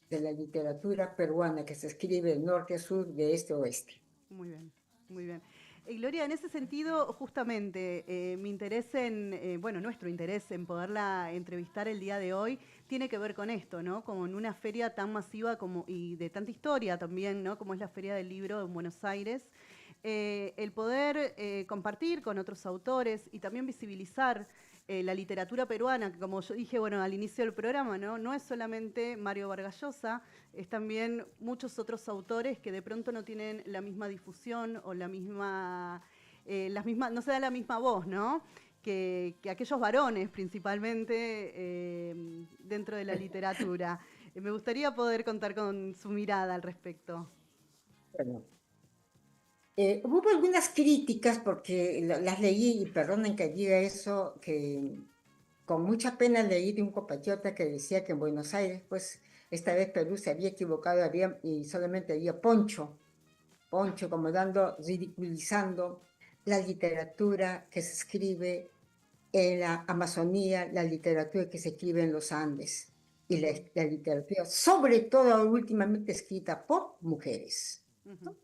S8: de la literatura peruana que se escribe de norte a sur, de este a oeste.
S4: Muy bien, muy bien. Gloria, en ese sentido, justamente, mi interés nuestro interés en poderla entrevistar el día de hoy tiene que ver con esto, ¿no? Como en una feria tan masiva y de tanta historia también, ¿no? Como es la Feria del Libro en Buenos Aires, el poder compartir con otros autores y también visibilizar la literatura peruana, que como yo dije, al inicio del programa, no es solamente Mario Vargas Llosa, es también muchos otros autores que de pronto no tienen la misma difusión o no se da la misma voz, ¿no? Que aquellos varones principalmente dentro de la literatura. Me gustaría poder contar con su mirada al respecto.
S8: Bueno, hubo algunas críticas porque las leí, y perdonen que diga eso, que con mucha pena leí de un compatriota que decía que en Buenos Aires, pues esta vez Perú se había equivocado y solamente había poncho como ridiculizando la literatura que se escribe en la Amazonía, la literatura que se escribe en los Andes y la literatura, sobre todo últimamente escrita por mujeres. ¿No?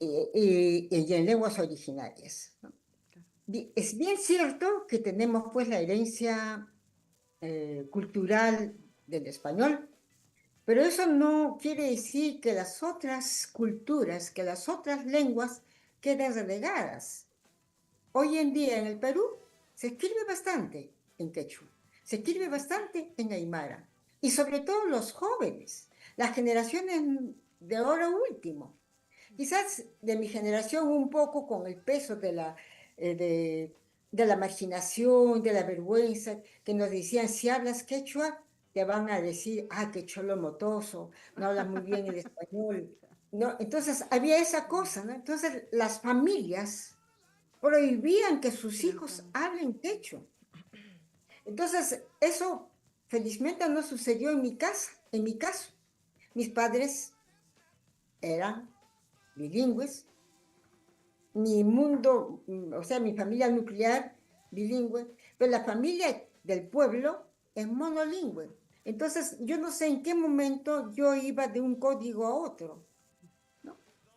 S8: Y en lenguas originarias, ¿no? Es bien cierto que tenemos pues la herencia cultural del español, pero eso no quiere decir que las otras culturas, que las otras lenguas queden relegadas. Hoy en día en el Perú se escribe bastante en quechua, se escribe bastante en aymara, y sobre todo los jóvenes las generaciones de ahora último. Quizás de mi generación un poco con el peso de la marginación, de la vergüenza, que nos decían, si hablas quechua, te van a decir, ah, qué cholo motoso, no hablas muy bien el español. ¿No? Entonces había esa cosa, ¿no? Entonces las familias prohibían que sus hijos hablen quechua. Entonces eso felizmente no sucedió en mi casa, en mi caso. Mis padres eran bilingües, mi mundo, o sea, mi familia nuclear bilingüe, pero la familia del pueblo es monolingüe. Entonces, yo no sé en qué momento yo iba de un código a otro, ¿no?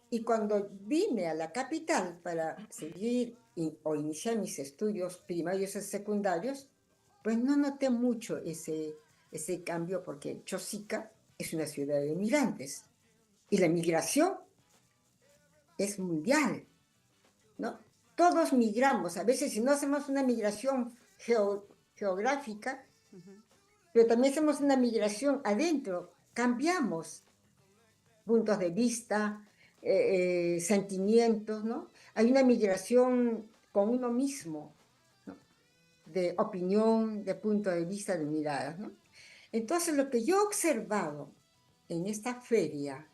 S8: Y cuando vine a la capital para seguir o iniciar mis estudios primarios y secundarios, pues no noté mucho ese cambio porque Chosica es una ciudad de migrantes y la migración es mundial, ¿no? Todos migramos, a veces si no hacemos una migración geográfica, pero también hacemos una migración adentro, cambiamos puntos de vista, sentimientos, ¿no? Hay una migración con uno mismo, ¿no? De opinión, de punto de vista, de miradas, ¿no? Entonces, lo que yo he observado en esta feria,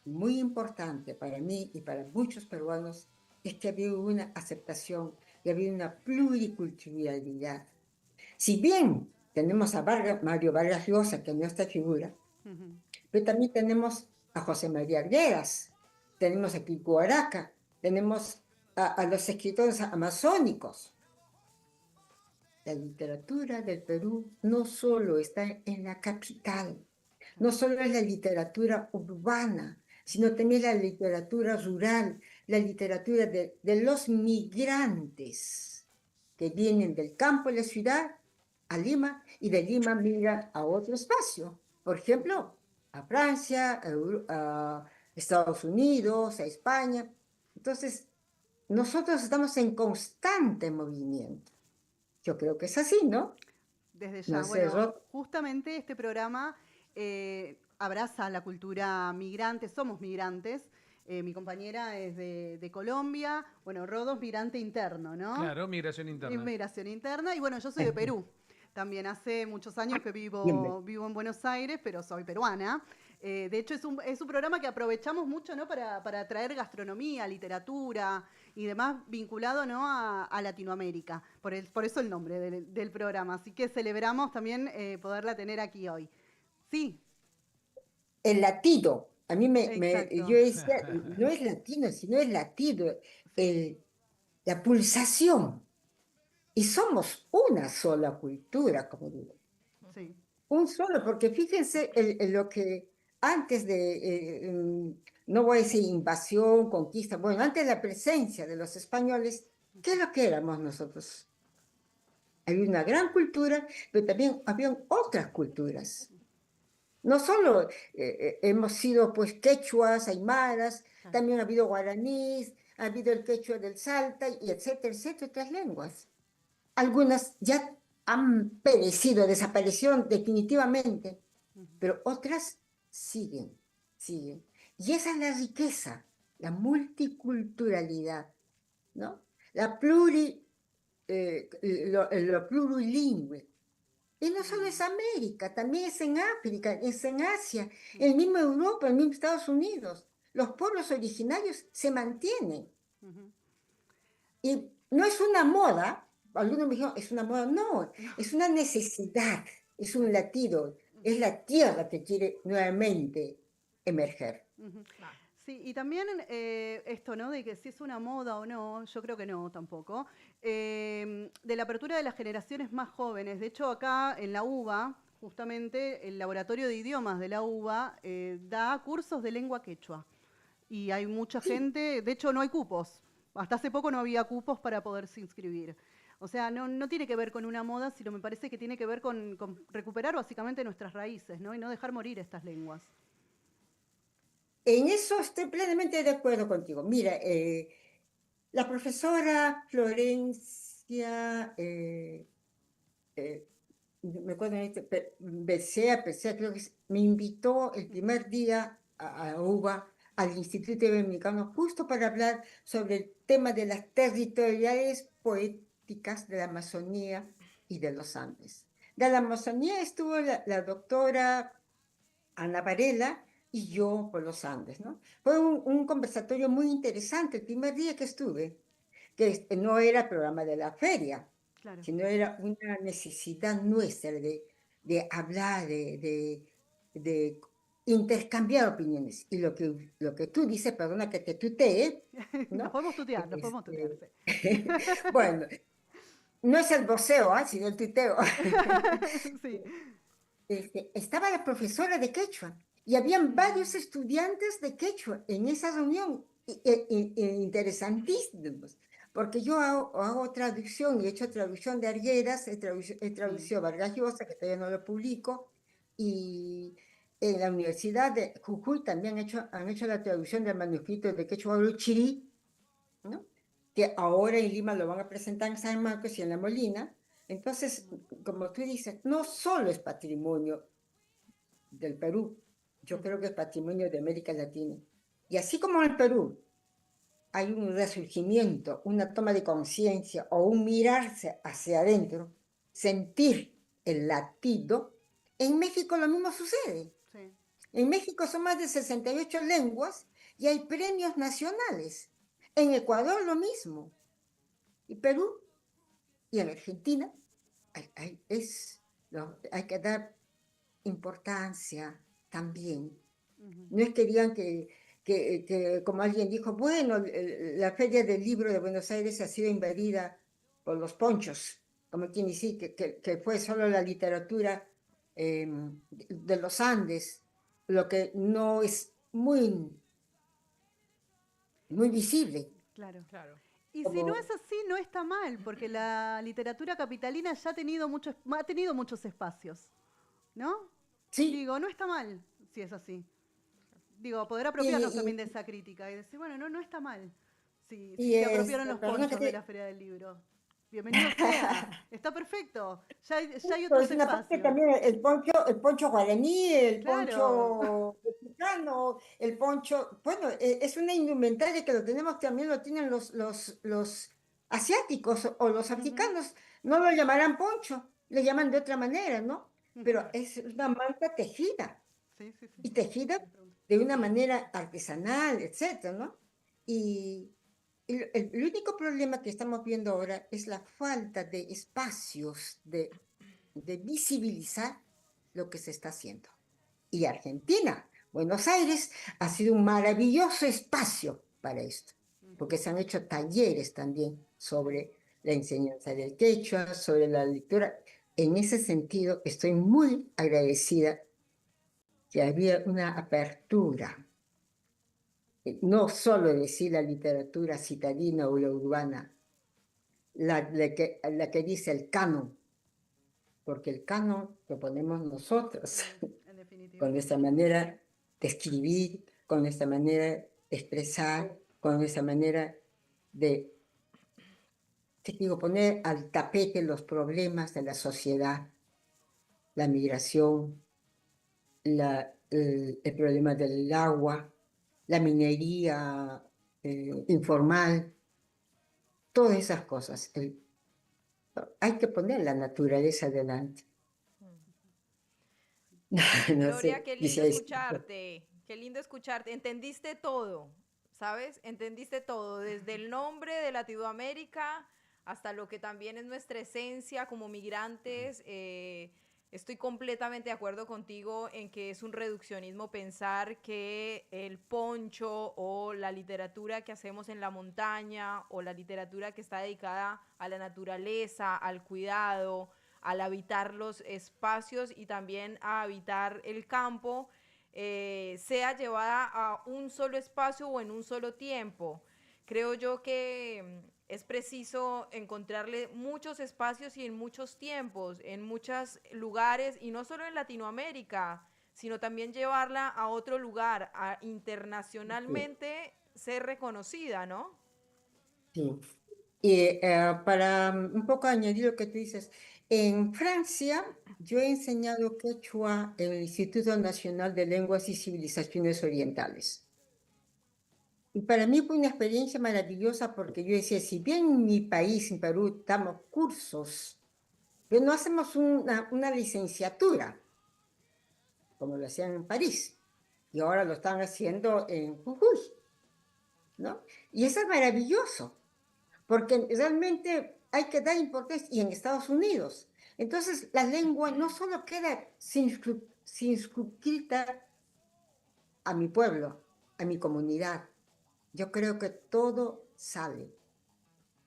S8: muy importante para mí y para muchos peruanos, es que ha habido una aceptación y ha habido una pluriculturalidad. Si bien tenemos a Mario Vargas Llosa, que no está figura, pero también tenemos a José María Arguedas, tenemos a Kiko Araca, tenemos a los escritores amazónicos. La literatura del Perú no solo está en la capital, no solo es la literatura urbana, sino también la literatura rural, la literatura de los migrantes que vienen del campo a la ciudad, a Lima, y de Lima migran a otro espacio. Por ejemplo, a Francia, a Estados Unidos, a España. Entonces, nosotros estamos en constante movimiento. Yo creo que es así, ¿no?
S4: Desde ya,
S8: No sé,
S4: bueno, justamente este programa abraza la cultura migrante, somos migrantes. Mi compañera es de Colombia, bueno, Rodo es migrante interno, ¿no?
S5: Claro, migración interna.
S4: Migración interna, y bueno, yo soy de Perú. También hace muchos años que vivo en Buenos Aires, pero soy peruana. De hecho, es un programa que aprovechamos mucho, ¿no? Para traer gastronomía, literatura y demás vinculado, ¿no? a Latinoamérica. Por eso el nombre del programa. Así que celebramos también poderla tener aquí hoy. Sí.
S8: El latido. A mí yo decía, no es latino, sino es latido. La pulsación. Y somos una sola cultura, como digo.
S4: Sí.
S8: Un solo, porque fíjense en lo que antes de, no voy a decir invasión, conquista, bueno, antes de la presencia de los españoles, ¿qué es lo que éramos nosotros? Había una gran cultura, pero también habían otras culturas. No solo hemos sido pues quechuas, aymaras, también ha habido guaraníes, ha habido el quechua del Salta, y etcétera, etcétera, otras lenguas. Algunas ya han perecido, desaparecieron definitivamente, pero otras siguen. Y esa es la riqueza, la multiculturalidad, ¿no? Lo plurilingüe. Y no solo es América, también es en África, es en Asia, en mismo Europa, en mismo Estados Unidos. Los pueblos originarios se mantienen. Y no es una moda. Algunos me dijeron, es una moda. No, es una necesidad, es un latido, es la tierra que quiere nuevamente emerger.
S4: Sí, y también esto, ¿no? De que si es una moda o no, yo creo que no tampoco, de la apertura de las generaciones más jóvenes. De hecho, acá en la UBA, justamente, el Laboratorio de Idiomas de la UBA da cursos de lengua quechua. Y hay mucha gente, de hecho no hay cupos. Hasta hace poco no había cupos para poderse inscribir. O sea, no tiene que ver con una moda, sino me parece que tiene que ver con recuperar básicamente nuestras raíces, ¿no? Y no dejar morir estas lenguas.
S8: En eso estoy plenamente de acuerdo contigo. Mira, la profesora Florencia me acuerdo, Becea, creo que me invitó el primer día a UBA, al Instituto Iberoamericano, justo para hablar sobre el tema de las territorialidades poéticas de la Amazonía y de los Andes. De la Amazonía estuvo la doctora Ana Varela y yo por los Andes, ¿no? Fue un conversatorio muy interesante el primer día que estuve, que no era el programa de la feria,
S4: Claro.
S8: sino era una necesidad nuestra de hablar, de intercambiar opiniones. Y lo que tú dices, perdona que te tutee,
S4: Nos
S8: ¿no?
S4: podemos tutear, nos podemos tutear. Sí.
S8: Bueno, no es el voceo, sino el tuteo.
S4: Sí.
S8: Estaba la profesora de quechua y habían varios estudiantes de quechua en esa reunión, interesantísimos, porque yo hago traducción y he hecho traducción de Arguedas, he traducido Vargas Llosa, que todavía no lo publico, y en la Universidad de Jujuy también han hecho la traducción del manuscrito de Quechua Orochirí, ¿no? Que ahora en Lima lo van a presentar en San Marcos y en La Molina. Entonces, como tú dices, no solo es patrimonio del Perú, yo creo que es patrimonio de América Latina. Y así como en el Perú hay un resurgimiento, una toma de conciencia o un mirarse hacia adentro, sentir el latido, en México lo mismo sucede.
S4: Sí.
S8: En México son más de 68 lenguas y hay premios nacionales. En Ecuador lo mismo. Y Perú y en Argentina hay que dar importancia también. No es que digan que, como alguien dijo, bueno, la Feria del Libro de Buenos Aires ha sido invadida por los ponchos, como quien dice, que fue solo la literatura de los Andes, lo que no es muy visible.
S4: Claro.
S3: Claro.
S4: Y si
S8: Como-
S4: no es así, no está mal, porque la literatura capitalina ya ha tenido muchos espacios, ¿no?
S8: Sí,
S4: Digo, no está mal si es así. Digo, poder apropiarnos
S8: y-
S4: también de esa crítica y decir, bueno, no está mal si
S8: y
S4: se apropiaron los
S8: perdona que
S4: ponchos de
S8: te-
S4: la Feria del Libro. Bienvenido sea, está perfecto. Ya hay
S8: Pero
S4: otros
S8: es una parte
S4: espacios.
S8: también el poncho guaraní, el
S4: Claro.
S8: poncho mexicano, el poncho, bueno, es una indumentaria que lo tenemos, también lo tienen los asiáticos o los africanos, no lo llamarán poncho, le llaman de otra manera, ¿no? Pero es una manta tejida,
S4: Sí, sí, sí.
S8: y tejida de una manera artesanal, etcétera, ¿no? Y el único problema que estamos viendo ahora es la falta de espacios de visibilizar lo que se está haciendo. Y Argentina, Buenos Aires, ha sido un maravilloso espacio para esto, porque se han hecho talleres también sobre la enseñanza del quechua, sobre la lectura. En ese sentido, estoy muy agradecida que había una apertura, no solo decir la literatura citadina o la urbana, la que dice el canon, porque el canon lo ponemos nosotros,
S4: En definitiva.
S8: con nuestra manera de escribir, con nuestra manera de expresar, con nuestra manera de, te digo, poner al tapete los problemas de la sociedad, la migración, el problema del agua, la minería informal, todas esas cosas. Hay que poner la naturaleza adelante. No
S3: Gloria,
S8: sé,
S3: qué lindo
S8: quisiera decir.
S3: escucharte, qué lindo escucharte. Entendiste todo, ¿sabes? Entendiste todo, desde el nombre de Latinoamérica hasta lo que también es nuestra esencia como migrantes. Estoy completamente de acuerdo contigo en que es un reduccionismo pensar que el poncho o la literatura que hacemos en la montaña o la literatura que está dedicada a la naturaleza, al cuidado, al habitar los espacios y también a habitar el campo, sea llevada a un solo espacio o en un solo tiempo. Creo yo que es preciso encontrarle muchos espacios y en muchos tiempos, en muchos lugares, y no solo en Latinoamérica, sino también llevarla a otro lugar, a internacionalmente ser reconocida, ¿no?
S8: Sí. Y para un poco añadir lo que tú dices, En Francia, yo he enseñado quechua en el Instituto Nacional de Lenguas y Civilizaciones Orientales. Y para mí fue una experiencia maravillosa porque yo decía, si bien en mi país, en Perú, damos cursos, pero no hacemos una licenciatura, como lo hacían en París, y ahora lo están haciendo en Jujuy, ¿no? Y eso es maravilloso, porque realmente hay que dar importancia, y en Estados Unidos. Entonces, la lengua no solo queda circunscrita a mi pueblo, a mi comunidad. Yo creo que todo sale,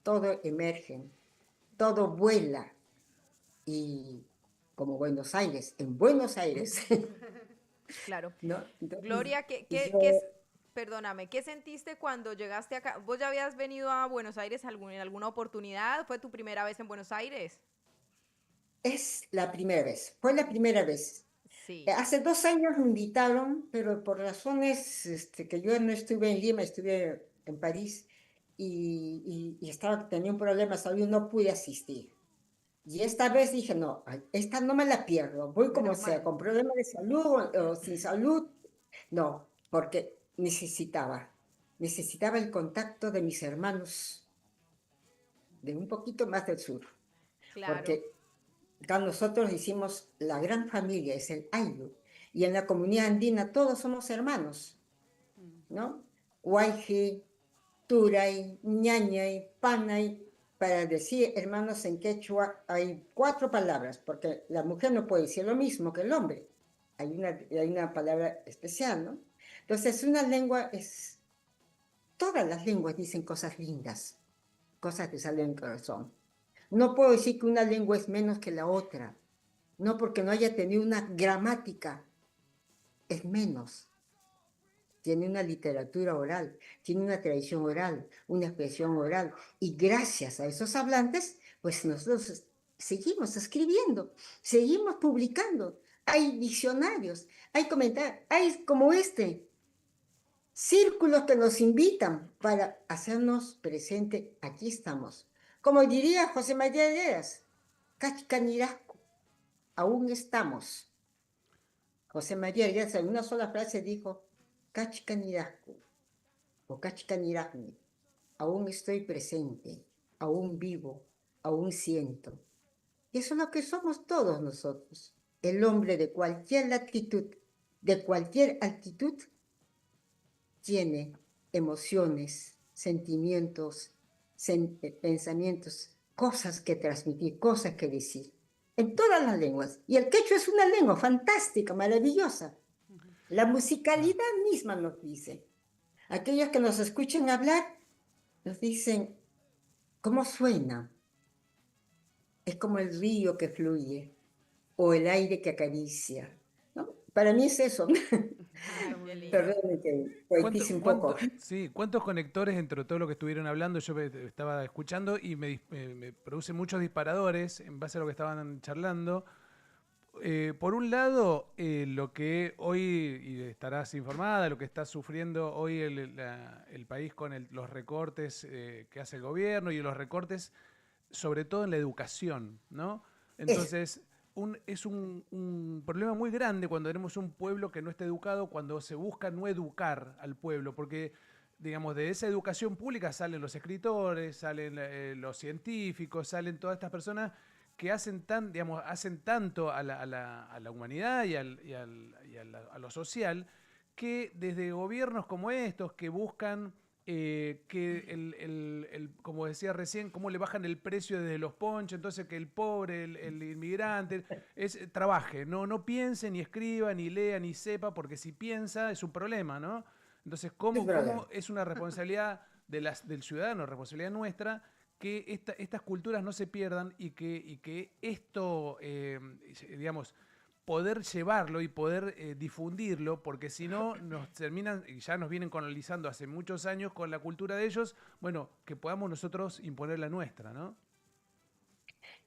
S8: todo emerge, todo vuela. Y como Buenos Aires, en Buenos Aires,
S3: Claro.
S8: ¿no? Entonces,
S3: Gloria,
S8: yo,
S3: perdóname, ¿qué sentiste cuando llegaste acá? ¿Vos ya habías venido a Buenos Aires en alguna oportunidad? ¿Fue tu primera vez en Buenos Aires?
S8: es la primera vez, fue la primera vez.
S3: Sí.
S8: Hace 2 años me invitaron, pero por razones que yo no estuve en Lima, estuve en París y tenía un problema de salud, no pude asistir. Y esta vez dije, no, esta no me la pierdo, voy como
S3: Menos
S8: sea,
S3: mal.
S8: con problemas de salud o sin salud, no, porque necesitaba el contacto de mis hermanos de un poquito más del sur,
S3: Claro.
S8: porque acá nosotros hicimos la gran familia, es el Ayllu, y en la comunidad andina todos somos hermanos, ¿no? Huayji, Turay, Ñañay, Panay. Para decir hermanos en quechua hay 4 palabras, porque la mujer no puede decir lo mismo que el hombre. Hay una palabra especial, ¿no? Entonces, una lengua es... Todas las lenguas dicen cosas lindas, cosas que salen del corazón. No puedo decir que una lengua es menos que la otra, no porque no haya tenido una gramática, es menos. Tiene una literatura oral, tiene una tradición oral, una expresión oral. Y gracias a esos hablantes, pues nosotros seguimos escribiendo, seguimos publicando. Hay diccionarios, hay comentarios, hay como círculos que nos invitan para hacernos presente. Aquí estamos. Como diría José María Heredas, Cachcanirasco, aún estamos. José María Heredas en una sola frase dijo, Cachcanirasco o Cachcanirasmi, aún estoy presente, aún vivo, aún siento. Y eso es lo que somos todos nosotros. El hombre de cualquier latitud, de cualquier altitud, tiene emociones, sentimientos, pensamientos, cosas que transmitir, cosas que decir. En todas las lenguas. Y el quechua es una lengua fantástica, maravillosa. La musicalidad misma nos dice. Aquellos que nos escuchan hablar nos dicen, ¿cómo suena? Es como el río que fluye o el aire que acaricia, ¿no? Para mí es eso. Perdón que poetice un poco.
S5: Sí, ¿cuántos conectores entre todo lo que estuvieron hablando? Yo estaba escuchando y me produce muchos disparadores en base a lo que estaban charlando. Por un lado, lo que hoy, y estarás informada, lo que está sufriendo hoy el país con los recortes que hace el gobierno y los recortes sobre todo en la educación, ¿no? Entonces, es un problema muy grande cuando tenemos un pueblo que no está educado, cuando se busca no educar al pueblo, porque, digamos, de esa educación pública salen los escritores, salen los científicos, salen todas estas personas que hacen tanto a la humanidad y a lo social, que desde gobiernos como estos que buscan que como decía recién, cómo le bajan el precio desde los ponchos, entonces que el pobre, el inmigrante, trabaje, no piense, ni escriba, ni lea, ni sepa, porque si piensa es un problema, ¿no? Entonces, ¿cómo es una responsabilidad del ciudadano, responsabilidad nuestra, que estas culturas no se pierdan y que esto, digamos, poder llevarlo y poder difundirlo, porque si no nos terminan, y ya nos vienen colonizando hace muchos años con la cultura de ellos, bueno, que podamos nosotros imponer la nuestra, ¿no?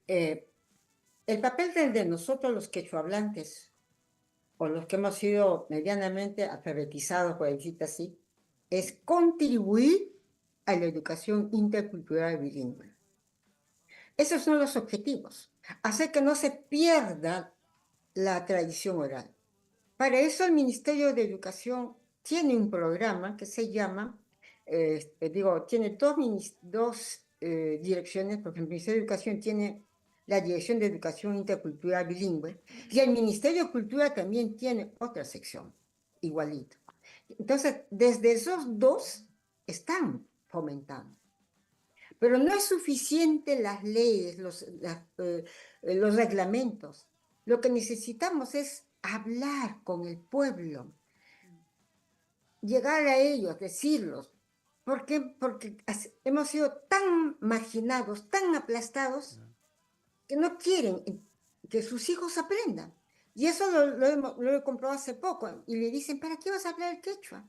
S8: El papel de nosotros los quechuahablantes, o los que hemos sido medianamente alfabetizados, por decirlo así, es contribuir a la educación intercultural bilingüe. Esos son los objetivos. hacer que no se pierda la tradición oral. Para eso el Ministerio de Educación tiene un programa que se llama, tiene dos direcciones, porque el Ministerio de Educación tiene la Dirección de Educación Intercultural Bilingüe, y el Ministerio de Cultura también tiene otra sección, igualito. Entonces, desde esos dos están fomentando. Pero no es suficiente las leyes, los reglamentos. Lo que necesitamos es hablar con el pueblo, llegar a ellos, decirlos. ¿Por qué? Porque hemos sido tan marginados, tan aplastados, que no quieren que sus hijos aprendan. Y eso lo he comprobado hace poco. Y le dicen, ¿para qué vas a hablar el quechua?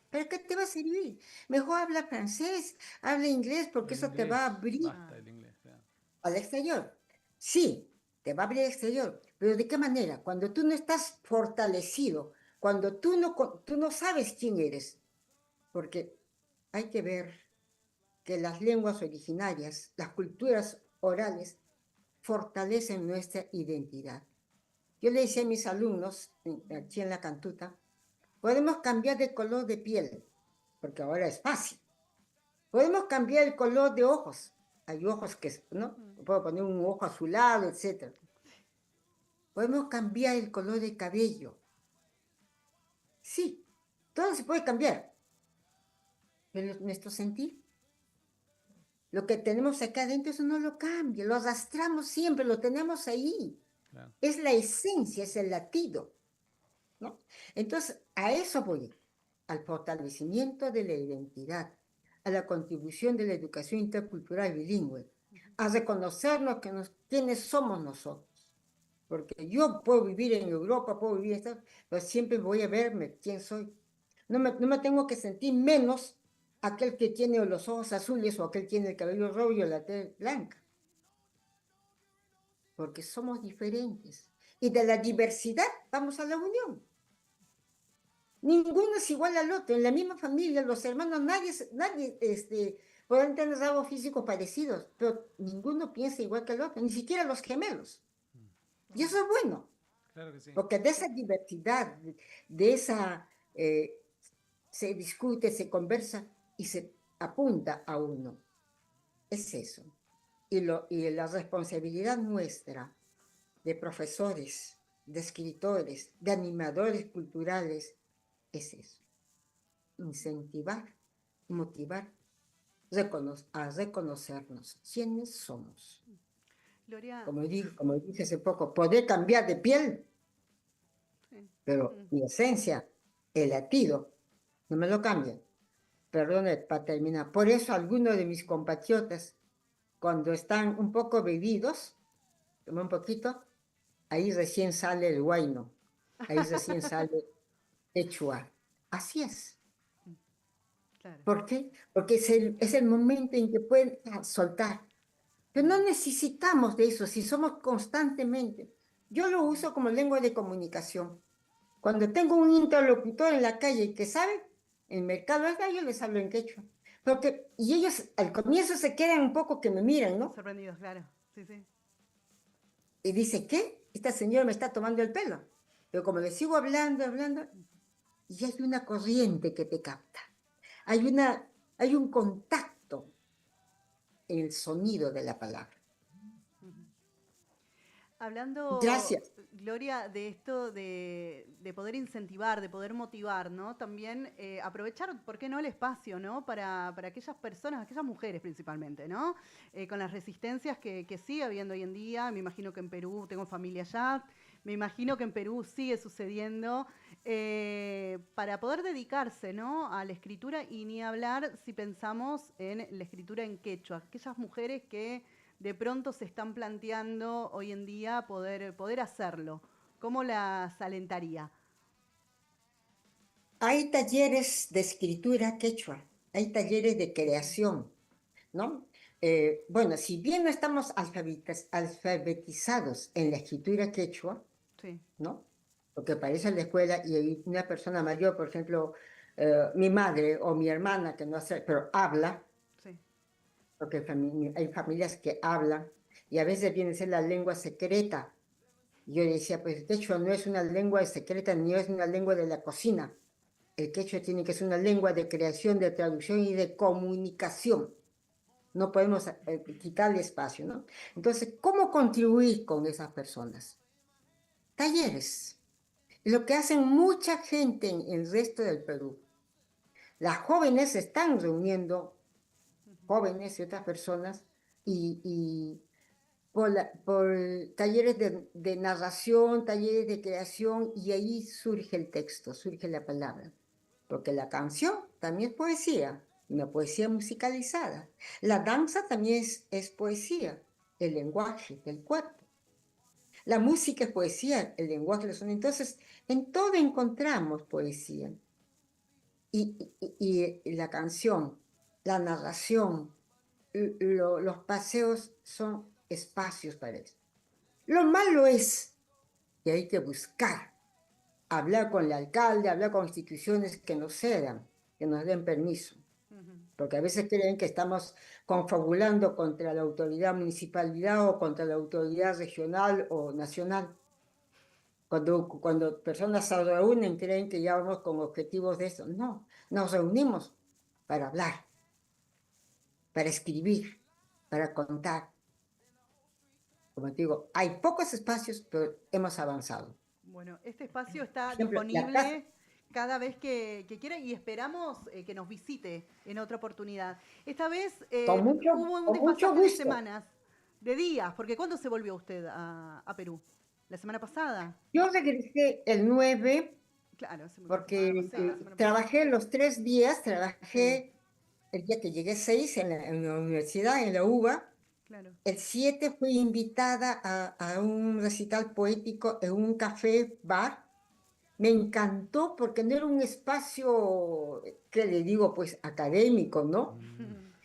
S8: ¿Para qué te va a servir? Mejor habla francés, habla inglés, porque eso te va a abrir al exterior. Sí, te va a abrir al exterior, pero ¿de qué manera? Cuando tú no estás fortalecido, cuando tú no sabes quién eres, porque hay que ver que las lenguas originarias, las culturas orales, fortalecen nuestra identidad. Yo le decía a mis alumnos, aquí en la Cantuta, podemos cambiar de color de piel, porque ahora es fácil. Podemos cambiar el color de ojos. Hay ojos que, ¿no? Puedo poner un ojo azulado, etc. Podemos cambiar el color de cabello. Sí, todo se puede cambiar. Pero nuestro sentir, lo que tenemos acá adentro, eso no lo cambia. Lo arrastramos siempre, lo tenemos ahí. Claro. Es la esencia, es el latido, ¿no? Entonces, a eso voy, al fortalecimiento de la identidad, a la contribución de la educación intercultural bilingüe, a reconocernos quiénes somos nosotros. Porque yo puedo vivir en Europa, puedo vivir en Estados Unidos, pero siempre voy a verme quién soy. No me tengo que sentir menos aquel que tiene los ojos azules o aquel que tiene el cabello rubio o la tez blanca. Porque somos diferentes. Y de la diversidad vamos a la unión. Ninguno es igual al otro. En la misma familia, los hermanos, nadie pueden tener rasgos físicos parecidos, pero ninguno piensa igual que el otro, ni siquiera los gemelos. Y eso es bueno. Claro que sí. Porque de esa diversidad, de esa, se discute, se conversa y se apunta a uno. Es eso. Y la responsabilidad nuestra de profesores, de escritores, de animadores culturales, es eso. Incentivar, motivar, a reconocernos quiénes somos.
S4: Gloria.
S8: Como dije hace poco, poder cambiar de piel, sí. Pero mi esencia, el latido, no me lo cambian. Perdón, para terminar. Por eso algunos de mis compatriotas, cuando están un poco bebidos, toman un poquito, ahí recién sale el huayno, ahí recién sale quechua. Así es. Claro. ¿Por qué? Porque es el momento en que pueden soltar. Pero no necesitamos de eso si somos constantemente. Yo lo uso como lengua de comunicación. Cuando tengo un interlocutor en la calle que sabe, en el mercado, yo les hablo en quechua. Y ellos al comienzo se quedan un poco que me miran, ¿no?
S4: Sorprendidos, claro. Sí, sí.
S8: Y dice, ¿qué? Esta señora me está tomando el pelo. Pero como le sigo hablando, y hay una corriente que te capta. Hay un contacto en el sonido de la palabra.
S4: Hablando,
S8: gracias.
S4: Gloria, de esto de poder incentivar, de poder motivar, ¿no? También aprovechar, ¿por qué no?, el espacio, ¿no? Para aquellas personas, aquellas mujeres principalmente, ¿no? Con las resistencias que sigue habiendo hoy en día. Me imagino que en Perú, tengo familia allá, me imagino que en Perú sigue sucediendo, para poder dedicarse, ¿no?, a la escritura, y ni hablar si pensamos en la escritura en quechua. Aquellas mujeres que de pronto se están planteando hoy en día poder hacerlo. ¿Cómo las alentaría?
S8: Hay talleres de escritura quechua, hay talleres de creación, ¿no? Bueno, si bien no estamos alfabetizados en la escritura quechua, sí, ¿no? Porque parece en la escuela y hay una persona mayor, por ejemplo, mi madre o mi hermana, que no hace, pero habla, sí, porque hay familias que hablan, y a veces viene a ser la lengua secreta. Yo decía, pues el quechua no es una lengua secreta ni es una lengua de la cocina. El quechua tiene que ser una lengua de creación, de traducción y de comunicación. No podemos quitarle espacio, ¿no? Entonces, ¿cómo contribuir con esas personas? Talleres. Lo que hacen mucha gente en el resto del Perú. Las jóvenes se están reuniendo, jóvenes y otras personas, y por talleres de narración, talleres de creación, y ahí surge el texto, surge la palabra. Porque la canción también es poesía, una poesía musicalizada. La danza también es poesía, el lenguaje del cuerpo. La música es poesía, el lenguaje del sonido. Entonces, en todo encontramos poesía. Y la canción, la narración, los paseos son espacios para eso. Lo malo es que hay que buscar, hablar con el alcalde, hablar con instituciones que nos cedan, que nos den permiso. Porque a veces creen que estamos confabulando contra la autoridad municipalidad o contra la autoridad regional o nacional. Cuando personas se reúnen, creen que ya vamos con objetivos de eso. No, nos reunimos para hablar, para escribir, para contar. Como te digo, hay pocos espacios, pero hemos avanzado.
S4: Bueno, este espacio está
S8: Por ejemplo,
S4: disponible cada vez que quiera y esperamos que nos visite en otra oportunidad. Esta vez
S8: Con mucho
S4: desfase de
S8: gusto.
S4: semanas, de días, porque ¿cuándo se volvió usted a Perú? ¿La semana pasada?
S8: Yo regresé el 9
S4: Claro,
S8: porque
S4: la semana pasada.
S8: trabajé los 3 días, trabajé el día que llegué 6 en la universidad, en la UBA.
S4: Claro.
S8: El 7 fui invitada a un recital poético en un café bar. Me encantó porque no era un espacio, que le digo, pues académico, ¿no?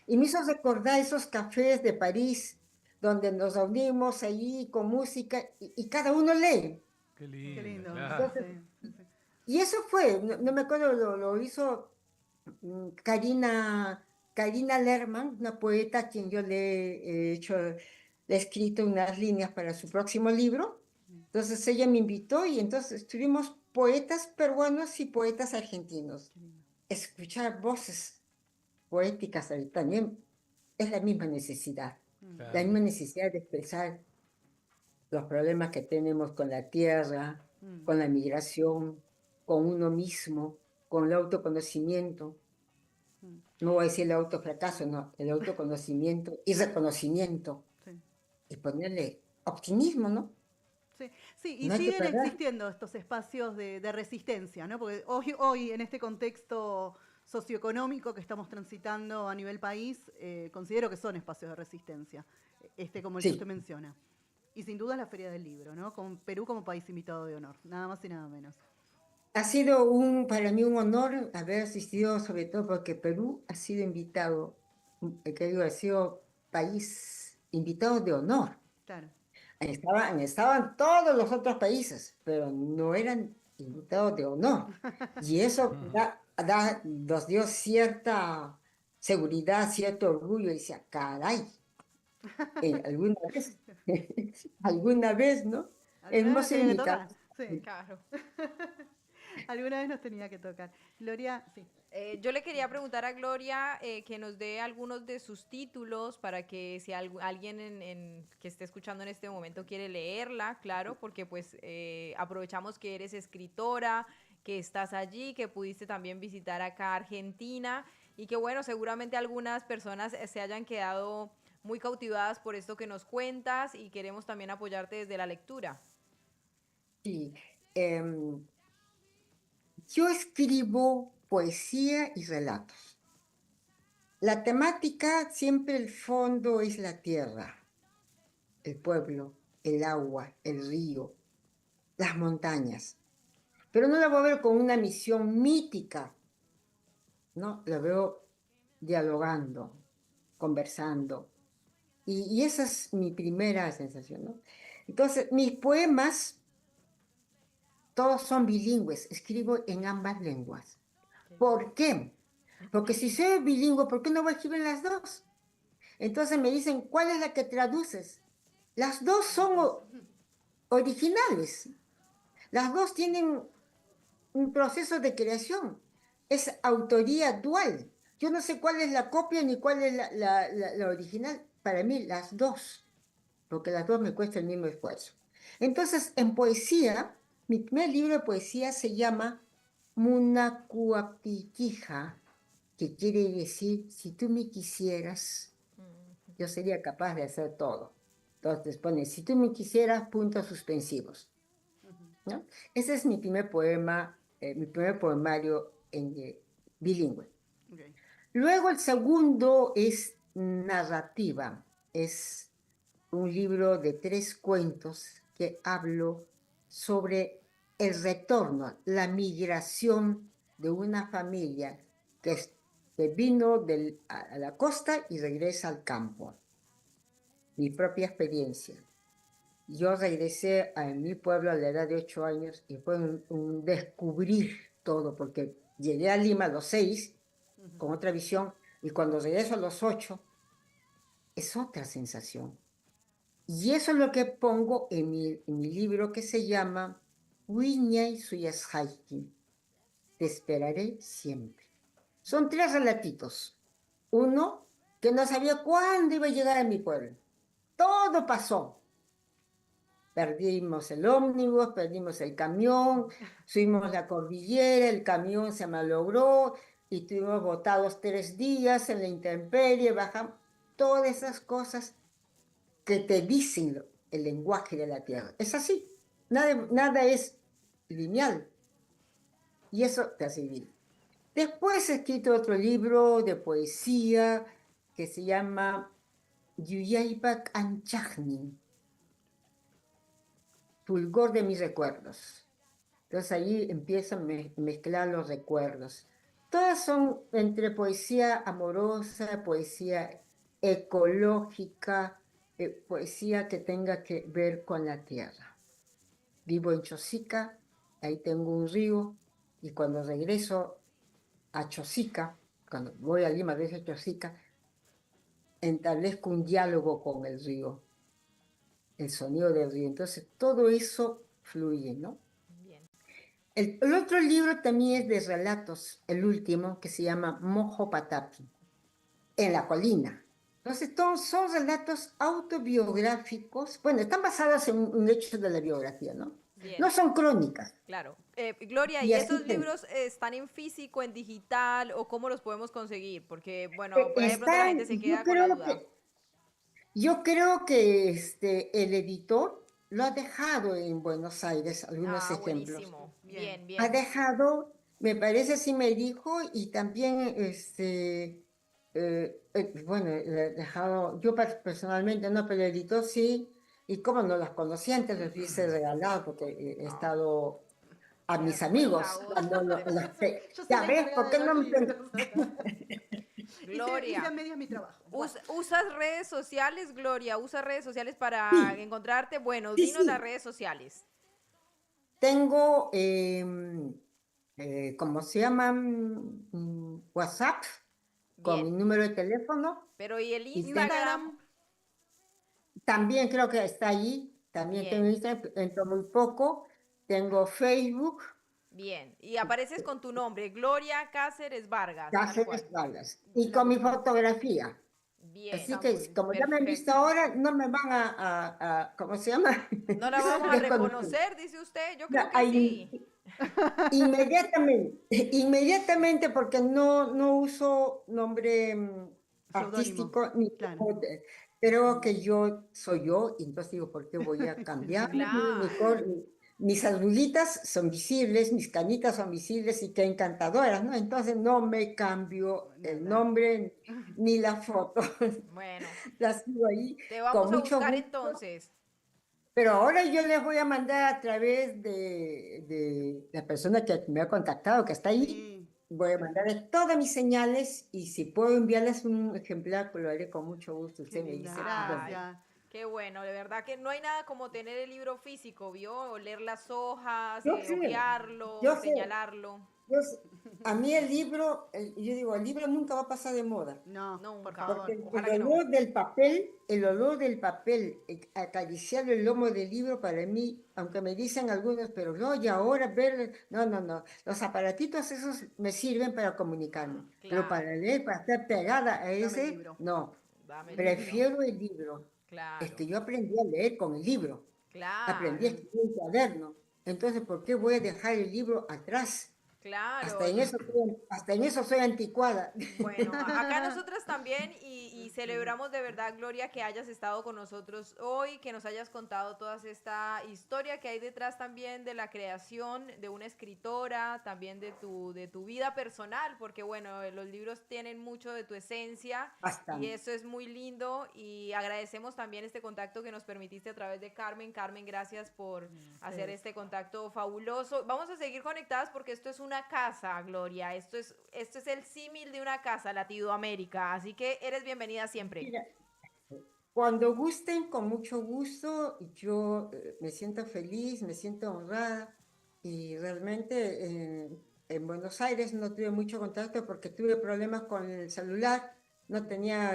S8: Y me hizo recordar esos cafés de París donde nos reunimos allí con música y cada uno lee.
S5: Qué lindo.
S4: Qué lindo.
S5: Claro.
S8: Entonces,
S4: Sí.
S8: y eso fue, no me acuerdo, lo hizo Karina Lerman, una poeta a quien yo le he escrito unas líneas para su próximo libro. Entonces ella me invitó y entonces estuvimos poetas peruanos y poetas argentinos. Escuchar voces poéticas también es la misma necesidad.
S5: Claro.
S8: La misma necesidad de expresar los problemas que tenemos con la tierra, con la migración, con uno mismo, con el autoconocimiento. No voy a decir el autofracaso, no, el autoconocimiento y reconocimiento.
S4: Sí.
S8: Y ponerle optimismo, ¿no?
S4: Sí, y
S8: No hay que
S4: siguen
S8: perder.
S4: existiendo estos espacios de resistencia, ¿no? Porque hoy en este contexto socioeconómico que estamos transitando a nivel país, considero que son espacios de resistencia, como el que
S8: Sí.
S4: usted menciona. Y sin duda la Feria del Libro, ¿no? Con Perú como país invitado de honor, nada más y nada menos.
S8: Ha sido para mí un honor haber asistido, sobre todo porque Perú ha sido invitado, que digo, ha sido país invitado de honor.
S4: Claro.
S8: Estaban todos los otros países, pero no eran invitados de honor. Y eso nos dio cierta seguridad, cierto orgullo. Y decía, caray, alguna vez, ¿no?
S4: ¿Alguna
S8: Hemos
S4: vez tenía que
S8: invitado.
S4: tocar? Sí,
S3: Claro.
S4: alguna vez nos tenía que tocar. Gloria, sí.
S3: Yo le quería preguntar a Gloria que nos dé algunos de sus títulos para que si alguien que esté escuchando en este momento quiere leerla, claro, porque pues aprovechamos que eres escritora, que estás allí, que pudiste también visitar acá Argentina y que bueno, seguramente algunas personas se hayan quedado muy cautivadas por esto que nos cuentas y queremos también apoyarte desde la lectura.
S8: Sí. Yo escribo poesía y relatos. La temática, siempre el fondo es la tierra, el pueblo, el agua, el río, las montañas. Pero no la voy a ver con una misión mítica, ¿no? La veo dialogando, conversando. Y esa es mi primera sensación, ¿no? Entonces, mis poemas todos son bilingües, escribo en ambas lenguas. ¿Por qué? Porque si soy bilingüe, ¿por qué no voy a escribir en las dos? Entonces me dicen, ¿cuál es la que traduces? Las dos son originales. Las dos tienen un proceso de creación. Es autoría dual. Yo no sé cuál es la copia ni cuál es la original. Para mí, las dos, porque las dos me cuestan el mismo esfuerzo. Entonces, en poesía, mi primer libro de poesía se llama Munacuapitija, que quiere decir, si tú me quisieras, yo sería capaz de hacer todo. Entonces pone, si tú me quisieras, puntos suspensivos. ¿No? Ese es mi primer poema, mi primer poemario bilingüe.
S4: Okay.
S8: Luego el segundo es narrativa. Es un libro de 3 cuentos que hablo sobre el retorno, la migración de una familia que vino a la costa y regresa al campo. Mi propia experiencia. Yo regresé a mi pueblo a la edad de 8 años y fue un descubrir todo, porque llegué a Lima a los 6 con otra visión y cuando regreso a los 8 es otra sensación. Y eso es lo que pongo en mi libro que se llama Wiñay Suyashaiki. Te esperaré siempre. Son 3 relatitos. Uno, que no sabía cuándo iba a llegar a mi pueblo. Todo pasó. Perdimos el ómnibus, perdimos el camión, subimos la cordillera, el camión se malogró y estuvimos botados 3 días en la intemperie, bajamos. Todas esas cosas que te dicen el lenguaje de la tierra. Es así. Nada es lineal. Y eso te hace vivir. Después he escrito otro libro de poesía que se llama Yuyaypak Anchagnin, fulgor de mis recuerdos. Entonces ahí empiezo a mezclar los recuerdos. Todas son entre poesía amorosa, poesía ecológica, poesía que tenga que ver con la tierra. Vivo en Chosica, ahí tengo un río, y cuando regreso a Chosica, cuando voy a Lima desde Chosica, establezco un diálogo con el río, el sonido del río. Entonces todo eso fluye, ¿no?
S3: Bien.
S8: El otro libro también es de relatos, el último, que se llama Mojo Patapi, en la colina. Entonces todos son relatos autobiográficos, bueno, están basados en un hecho de la biografía, ¿no?
S3: Bien.
S8: No son crónicas.
S3: Claro. Gloria,
S8: Y
S3: ¿y
S8: así
S3: esos
S8: tengo.
S3: libros están en físico, en digital o cómo los podemos conseguir? Porque, bueno, por ejemplo, la gente se queda con la duda.
S8: Yo creo que el editor lo ha dejado en Buenos Aires, algunos ejemplos.
S3: Buenísimo. Bien, bien.
S8: Ha dejado, me parece, sí me dijo, y también, bueno, he dejado, yo personalmente no, pero el editor sí, y como no las conocía antes, les hubiese regalado, porque he estado a mis amigos. Ya ves, ¿por qué no me...
S4: Gloria. Hice a medias mi trabajo.
S3: ¿Usas redes sociales, Gloria? ¿Usas redes sociales para encontrarte? Bueno, dinos las redes sociales.
S8: Tengo, ¿cómo se llaman? WhatsApp, con mi número de teléfono.
S3: Pero ¿y el Instagram?
S8: También creo que está allí. También tengo Instagram, entro muy poco. Tengo Facebook.
S3: Bien, y apareces con tu nombre, Gloria Cáceres Vargas.
S8: Cáceres Vargas. Y con mi fotografía.
S3: Bien.
S8: Así que, como ya me han visto ahora, no me van a ¿cómo se llama?
S3: No la vamos a reconocer, dice usted. Yo creo que sí.
S8: Inmediatamente, porque no uso nombre artístico, ni creo que yo soy yo, y entonces digo, ¿por qué voy a cambiar? Mis arruguitas son visibles, mis canitas son visibles y qué encantadoras, ¿no? Entonces no me cambio el nombre ni la foto.
S3: Bueno,
S8: las sigo ahí.
S3: Te vamos a buscar entonces.
S8: Pero ahora yo les voy a mandar a través de la persona que me ha contactado, que está ahí, voy a mandarle todas mis señales y si puedo enviarles un ejemplar, pues lo haré con mucho gusto. Usted me dice.
S3: Gracias. Qué bueno, de verdad que no hay nada como tener el libro físico, ¿vio? Oler las hojas, hojearlo, señalarlo.
S8: A mí el libro, yo digo, el libro nunca va a pasar de moda.
S4: No,
S3: Nunca.
S4: por favor.
S8: Porque
S3: Ojalá
S8: el
S3: que no.
S8: olor del papel, acariciar el lomo del libro para mí, aunque me dicen algunos, pero no, y ahora ver, no. Los aparatitos esos me sirven para comunicarme, pero para leer, para estar pegada a ese,
S4: libro.
S8: no.
S3: Dame el
S8: Prefiero el libro.
S3: Claro,
S8: Yo aprendí a leer con el libro,
S3: claro,
S8: aprendí a escribir un cuaderno. Entonces, ¿por qué voy a dejar el libro atrás?
S3: claro.
S8: Hasta en eso soy anticuada.
S3: Bueno, acá nosotras también y celebramos de verdad, Gloria, que hayas estado con nosotros hoy, que nos hayas contado toda esta historia que hay detrás también de la creación de una escritora, también de tu vida personal, porque bueno, los libros tienen mucho de tu esencia.
S8: Bastante.
S3: Y eso es muy lindo y agradecemos también este contacto que nos permitiste a través de Carmen. Carmen, gracias por hacer este contacto fabuloso. Vamos a seguir conectadas porque esto es una casa, Gloria. Esto es el símil de una casa, Latinoamérica. Así que eres bienvenida siempre.
S8: Mira, cuando gusten, con mucho gusto, yo me siento feliz, me siento honrada y realmente en Buenos Aires no tuve mucho contacto porque tuve problemas con el celular, no tenía,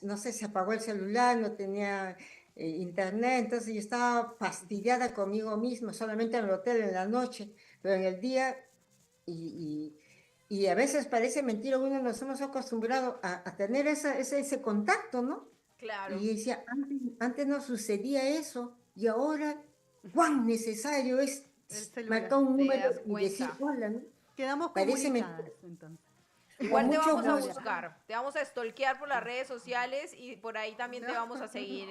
S8: no sé, se apagó el celular, no tenía internet, entonces yo estaba fastidiada conmigo misma, solamente en el hotel en la noche, pero en el día y a veces parece mentira, uno nos hemos acostumbrado a tener ese contacto, ¿no?
S3: Claro.
S8: Y decía, antes no sucedía eso, y ahora, ¡cuán necesario es marcar un número y decir hola, ¿no?
S4: Quedamos
S8: Parece
S4: comunicadas, entonces.
S3: Igual te
S8: Mucho
S3: vamos a
S8: gusto.
S3: buscar, te vamos a stalkear por las redes sociales y por ahí también te vamos a seguir,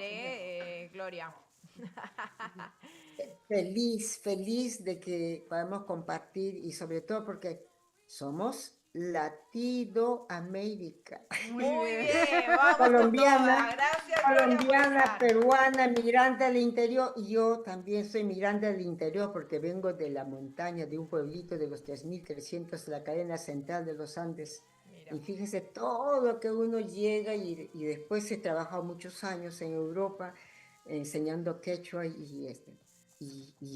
S3: Gloria.
S8: Feliz de que podamos compartir y sobre todo porque somos Latinoamérica.
S3: Muy bien, vamos
S8: Colombiana,
S3: con toda. Gracias, Gloria, por
S8: colombiana,
S3: estar.
S8: peruana, migrante del interior, y yo también soy migrante del interior porque vengo de la montaña, de un pueblito de los 3.300 de la cadena central de los Andes.
S3: Mira.
S8: Y fíjese todo lo que uno llega y después he trabajado muchos años en Europa enseñando quechua y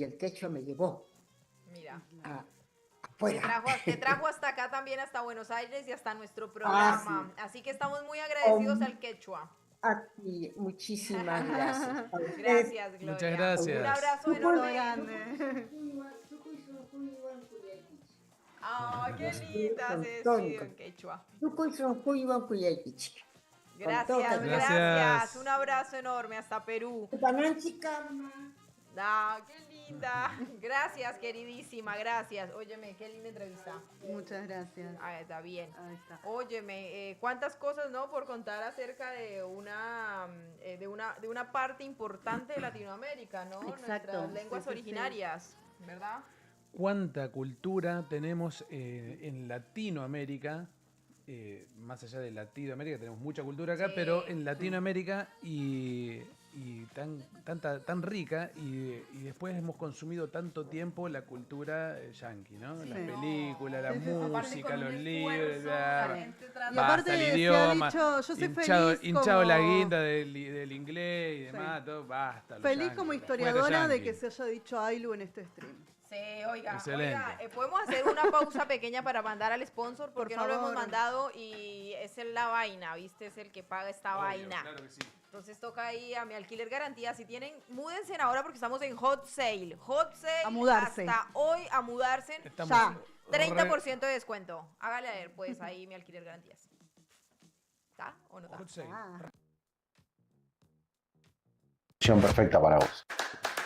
S8: el quechua me llevó
S3: Mira.
S8: afuera.
S3: Te trajo hasta acá también, hasta Buenos Aires y hasta nuestro programa.
S8: Sí.
S3: Así que estamos muy agradecidos al quechua.
S8: Aquí, muchísimas gracias.
S3: Gracias, Gloria.
S5: Muchas gracias.
S3: Un abrazo
S4: Beso
S3: enorme.
S4: grande.
S3: ¡Ay, qué linda! Se despidió en quechua. Gracias.
S5: Gracias.
S3: Un abrazo enorme hasta Perú. ¡Ah, qué linda! Gracias, queridísima, gracias. Óyeme, qué linda entrevista.
S4: Muchas gracias.
S3: Ah, está bien.
S4: Ahí está.
S3: Óyeme, cuántas cosas, ¿no? Por contar acerca de una parte importante de Latinoamérica, ¿no?
S4: Exacto.
S3: Nuestras lenguas
S4: Sí, sí, sí.
S3: originarias, ¿verdad?
S5: ¿Cuánta cultura tenemos en Latinoamérica? Más allá de Latinoamérica, tenemos mucha cultura acá,
S3: Sí,
S5: pero en Latinoamérica y tan rica y después hemos consumido tanto tiempo la cultura yankee, ¿no?
S4: Sí.
S5: Las películas, la
S4: Sí, sí, sí.
S5: música, los libros,
S3: la gente trata-
S4: Y
S5: basta
S4: aparte
S5: el
S4: se ha
S5: idioma,
S4: dicho, yo soy
S5: hinchado
S4: feliz
S5: la
S4: como-
S5: guinda del inglés y demás, todo, basta. los
S4: Feliz
S5: yanquis,
S4: como
S5: fuera
S4: historiadora de
S5: yanqui.
S4: que se haya dicho Ailu en este stream.
S3: Sí, oiga,
S5: Excelente.
S3: podemos hacer una pausa pequeña para mandar al sponsor porque
S4: Por
S3: no lo hemos
S4: favor.
S3: mandado y es la vaina, ¿viste? Es el que paga esta
S5: Obvio,
S3: vaina.
S5: claro que sí.
S3: Entonces toca ahí a Mi Alquiler Garantía. Si tienen, múdense ahora porque estamos en hot sale. Hot sale
S4: A mudarse.
S3: hasta hoy a mudarse.
S5: Estamos
S4: Ya.
S3: 30% de descuento. Hágale a ver, pues ahí Mi Alquiler Garantías. ¿Está o no está?
S5: Hot sale.
S1: Solución perfecta para vos.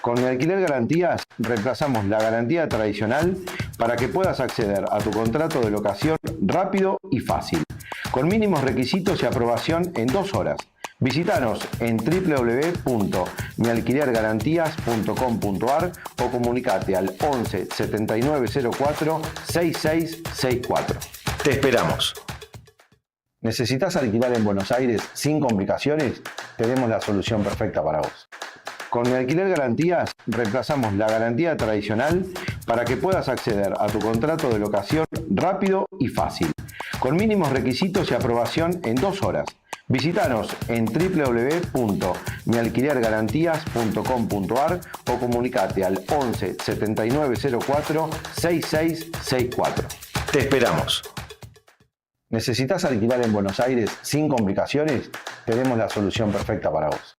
S1: Con Mi Alquiler Garantías reemplazamos la garantía tradicional para que puedas acceder a tu contrato de locación rápido y fácil, con mínimos requisitos y aprobación en 2 horas. Visítanos en www.mialquilergarantías.com.ar o comunicate al 11 7904 6664. Te esperamos. ¿Necesitas alquilar en Buenos Aires sin complicaciones? Tenemos la solución perfecta para vos. Con Mi Alquiler Garantías reemplazamos la garantía tradicional para que puedas acceder a tu contrato de locación rápido y fácil, con mínimos requisitos y aprobación en 2 horas. Visítanos en www.mialquilergarantías.com.ar o comunicate al 11 7904 6664. Te esperamos. ¿Necesitas alquilar en Buenos Aires sin complicaciones? Tenemos la solución perfecta para vos.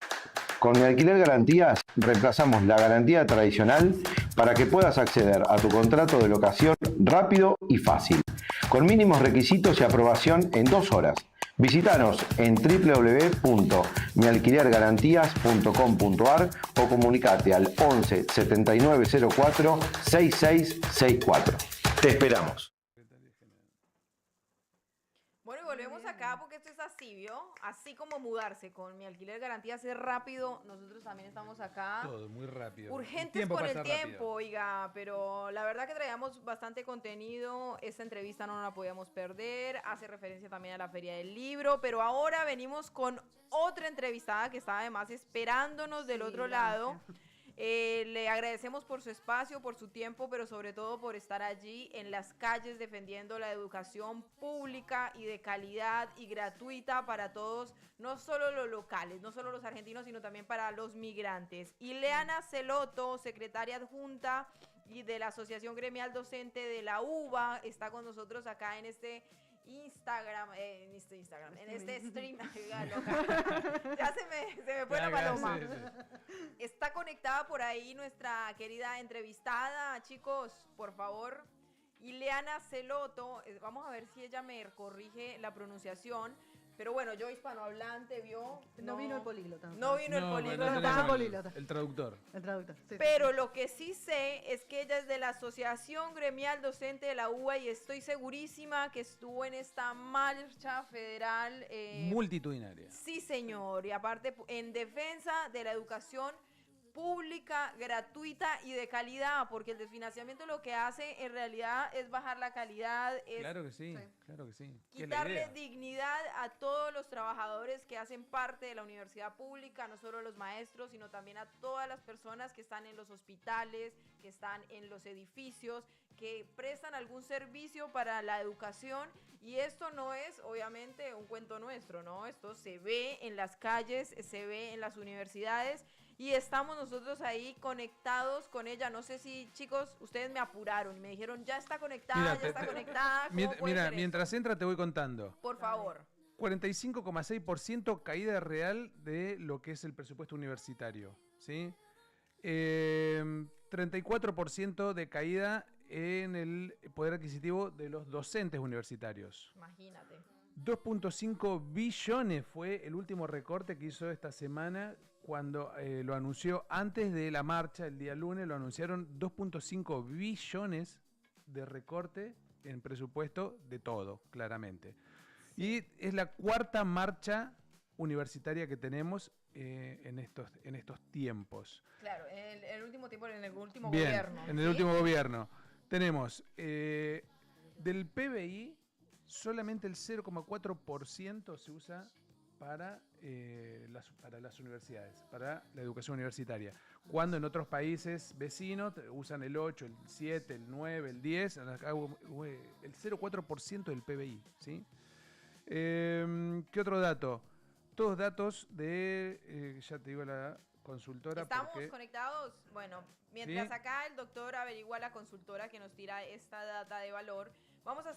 S1: Con Mi Alquiler Garantías reemplazamos la garantía tradicional para que puedas acceder a tu contrato de locación rápido y fácil, con mínimos requisitos y aprobación en 2 horas. Visítanos en www.mialquilergarantías.com.ar o comunicate al 11 7904 6664. Te esperamos.
S3: Bueno, y volvemos acá porque esto es así, ¿vio? Así como mudarse con Mi Alquiler Garantías es rápido, nosotros también estamos acá.
S5: Todo muy rápido.
S3: Urgentes con el tiempo, oiga, pero la verdad que traíamos bastante contenido, esta entrevista no la podíamos perder, hace referencia también a la Feria del Libro, pero ahora venimos con otra entrevistada que estaba además esperándonos del otro lado. Le agradecemos por su espacio, por su tiempo, pero sobre todo por estar allí en las calles defendiendo la educación pública y de calidad y gratuita para todos, no solo los locales, no solo los argentinos, sino también para los migrantes. Ileana Celoto, secretaria adjunta y de la Asociación Gremial Docente de la UBA, está con nosotros acá en este Instagram, en este stream. Ya se me fue la paloma. Está conectada por ahí nuestra querida entrevistada, chicos, por favor. Ileana Celoto, vamos a ver si ella me corrige la pronunciación. Pero bueno, yo hispanohablante, ¿vio?
S4: No vino el políglota.
S3: No vino el políglota.
S5: El traductor.
S4: El traductor, sí.
S3: Pero lo que sí sé es que ella es de la Asociación Gremial Docente de la UBA y estoy segurísima que estuvo en esta marcha federal.
S5: Multitudinaria.
S3: Sí, señor. Y aparte, en defensa de la educación pública, gratuita y de calidad, porque el desfinanciamiento lo que hace en realidad es bajar la calidad, es
S5: Claro que sí, claro que sí. Que es la
S3: quitarle
S5: idea.
S3: dignidad a todos los trabajadores que hacen parte de la universidad pública, no solo los maestros, sino también a todas las personas que están en los hospitales, que están en los edificios, que prestan algún servicio para la educación. Y esto no es, obviamente, un cuento nuestro, ¿no? Esto se ve en las calles, se ve en las universidades y estamos nosotros ahí conectados con ella. No sé si, chicos, ustedes me apuraron y me dijeron, ya está conectada,
S5: Mira,
S3: ya está conectada. ¿Cómo puede
S5: Mira,
S3: ser
S5: mientras
S3: esto?
S5: entra te voy contando.
S3: Por favor.
S5: 45,6% caída real de lo que es el presupuesto universitario, ¿sí? 34% de caída en el poder adquisitivo de los docentes universitarios.
S3: Imagínate.
S5: 2.5 billones fue el último recorte que hizo esta semana cuando lo anunció antes de la marcha, el día lunes, lo anunciaron 2.5 billones de recorte en presupuesto de todo, claramente. Y es la cuarta marcha universitaria que tenemos en estos tiempos.
S3: Claro, en el último tiempo, en el último
S5: Bien,
S3: gobierno.
S5: en el último gobierno. Tenemos del PBI, solamente el 0,4% se usa para las universidades, para la educación universitaria. Cuando en otros países vecinos usan el 8, el 7, el 9, el 10, el 0,4% del PBI, ¿sí? ¿Qué otro dato? Todos datos de, ya te digo la consultora.
S3: ¿Estamos
S5: porque
S3: conectados? Bueno, mientras
S5: Sí.
S3: acá el doctor averigua la consultora que nos tira esta data de valor, vamos a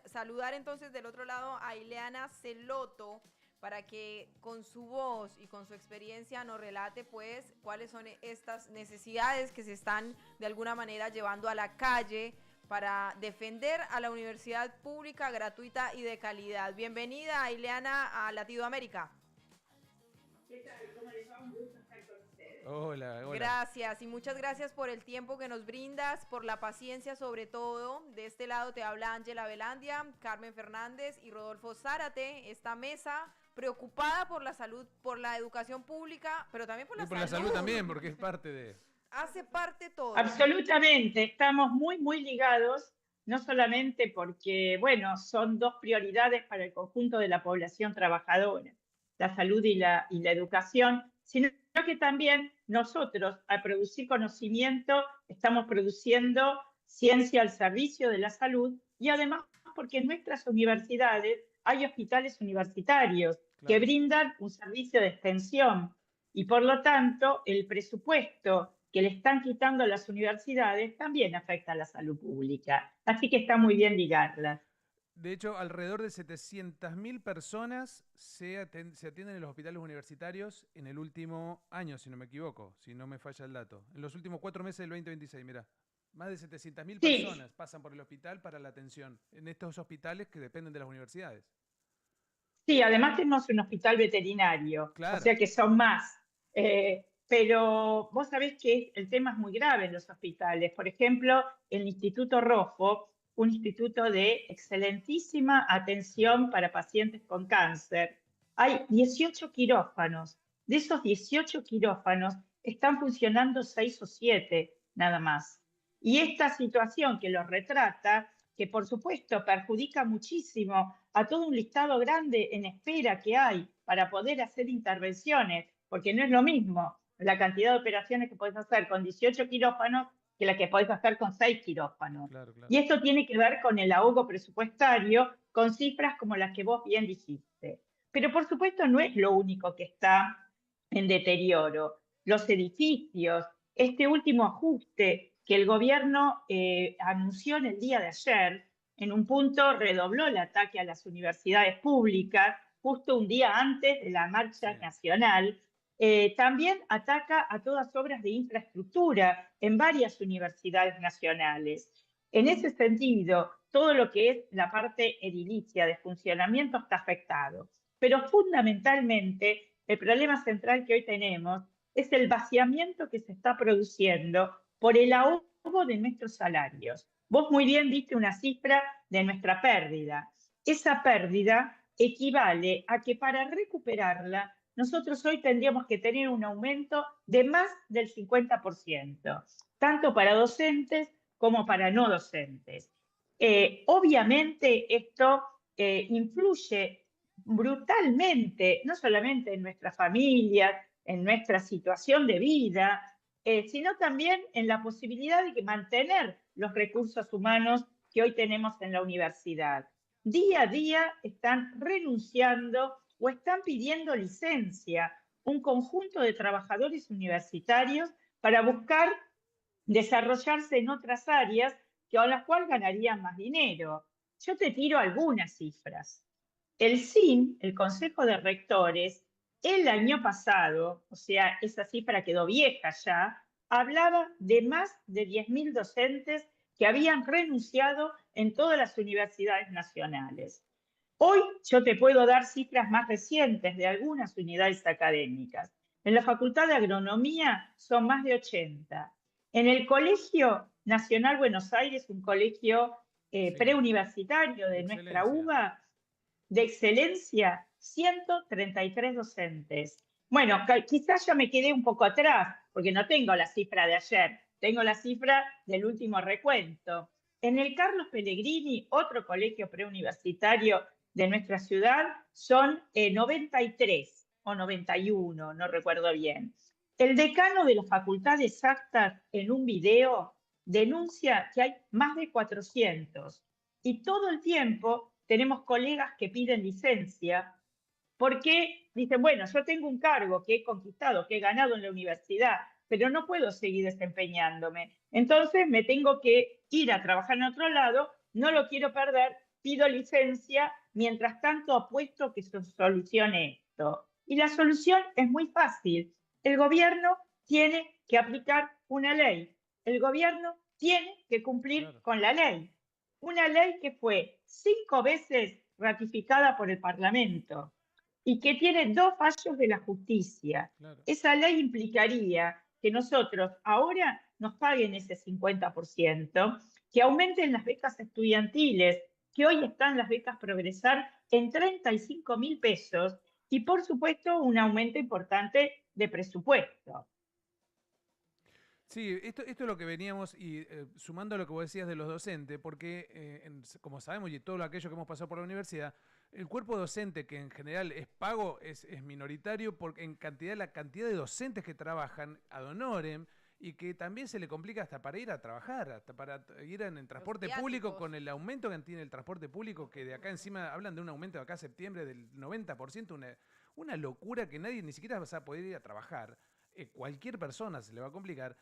S3: saludar entonces del otro lado a Ileana Celoto para que con su voz y con su experiencia nos relate pues cuáles son estas necesidades que se están de alguna manera llevando a la calle para defender a la universidad pública, gratuita y de calidad. Bienvenida, Ileana, a Latinoamérica.
S7: ¿Qué tal? ¿Cómo les va? Un gusto estar con ustedes.
S5: Hola.
S3: Gracias y muchas gracias por el tiempo que nos brindas, por la paciencia sobre todo. De este lado te habla Ángela Velandia, Carmen Fernández y Rodolfo Zárate. Esta mesa preocupada por la salud, por la educación pública, pero también por la
S5: Y por
S3: salud.
S5: la salud también, porque es parte de...
S3: Hace parte todo.
S7: Absolutamente, estamos muy ligados, no solamente porque, bueno, son dos prioridades para el conjunto de la población trabajadora, la salud y la educación, sino que también nosotros, al producir conocimiento, estamos produciendo ciencia al servicio de la salud y además porque en nuestras universidades hay hospitales universitarios, que brindan un servicio de extensión y por lo tanto el presupuesto que le están quitando a las universidades también afecta a la salud pública. Así que está muy bien ligarlas.
S5: De hecho, alrededor de 700.000 personas se atienden en los hospitales universitarios en el último año, si no me equivoco, si no me falla el dato. En los últimos 4 meses del 2026, mirá. Más de 700.000
S7: Sí.
S5: personas pasan por el hospital para la atención en estos hospitales que dependen de las universidades.
S7: Sí, además tenemos un hospital veterinario,
S5: Claro.
S7: o sea que son más. Pero vos sabés que el tema es muy grave en los hospitales. Por ejemplo, el Instituto Rojo, un instituto de excelentísima atención para pacientes con cáncer, hay 18 quirófanos. De esos 18 quirófanos están funcionando 6 o 7 nada más. Y esta situación que los retrata, que por supuesto perjudica muchísimo a todo un listado grande en espera que hay para poder hacer intervenciones, porque no es lo mismo la cantidad de operaciones que podés hacer con 18 quirófanos que la que podés hacer con 6 quirófanos.
S5: Claro, claro.
S7: Y esto tiene que ver con el ahogo presupuestario, con cifras como las que vos bien dijiste. Pero por supuesto no es lo único que está en deterioro. Los edificios, este último ajuste que el gobierno anunció en el día de ayer, en un punto redobló el ataque a las universidades públicas, justo un día antes de la marcha nacional. También ataca a todas obras de infraestructura en varias universidades nacionales. En ese sentido, todo lo que es la parte edilicia de funcionamiento está afectado. Pero fundamentalmente, el problema central que hoy tenemos es el vaciamiento que se está produciendo por el ahogo de nuestros salarios. Vos muy bien diste una cifra de nuestra pérdida. Esa pérdida equivale a que para recuperarla, nosotros hoy tendríamos que tener un aumento de más del 50%, tanto para docentes como para no docentes. Obviamente esto influye brutalmente, no solamente en nuestras familias, en nuestra situación de vida, sino también en la posibilidad de mantener los recursos humanos que hoy tenemos en la universidad. Día a día están renunciando o están pidiendo licencia un conjunto de trabajadores universitarios para buscar desarrollarse en otras áreas con las cuales ganarían más dinero. Yo te tiro algunas cifras. El CIN, el Consejo de Rectores, el año pasado, o sea, esa cifra quedó vieja ya, hablaba de más de 10.000 docentes que habían renunciado en todas las universidades nacionales. Hoy yo te puedo dar cifras más recientes de algunas unidades académicas. En la Facultad de Agronomía son más de 80. En el Colegio Nacional Buenos Aires, un colegio preuniversitario de nuestra UBA, de excelencia, 133 docentes. Bueno, quizás yo me quedé un poco atrás, porque no tengo la cifra de ayer, tengo la cifra del último recuento. En el Carlos Pellegrini, otro colegio preuniversitario de nuestra ciudad, son 93 o 91, no recuerdo bien. El decano de la Facultad de Exactas, en un video, denuncia que hay más de 400. Y todo el tiempo tenemos colegas que piden licencia porque dicen, bueno, yo tengo un cargo que he conquistado, que he ganado en la universidad, pero no puedo seguir desempeñándome. Entonces me tengo que ir a trabajar en otro lado, no lo quiero perder, pido licencia, mientras tanto apuesto que se solucione esto. Y la solución es muy fácil. El gobierno tiene que aplicar una ley. El gobierno tiene que cumplir con la ley. Una ley que fue 5 veces ratificada por el Parlamento y que tiene 2 fallos de la justicia. Claro. Esa ley implicaría que nosotros ahora nos paguen ese 50%, que aumenten las becas estudiantiles, que hoy están las becas Progresar en 35.000 pesos, y por supuesto un aumento importante de presupuesto.
S5: Sí, esto es lo que veníamos, y sumando a lo que vos decías de los docentes, porque como sabemos y todo aquello que hemos pasado por la universidad, el cuerpo docente, que en general es pago, es minoritario porque la cantidad de docentes que trabajan ad honorem, y que también se le complica hasta para ir a trabajar, hasta para ir en transporte
S3: viáticos.
S5: público, con el aumento que tiene el transporte público, que de acá encima hablan de un aumento de acá a septiembre del 90%, una locura que nadie ni siquiera va a poder ir a trabajar. Cualquier persona se le va a complicar,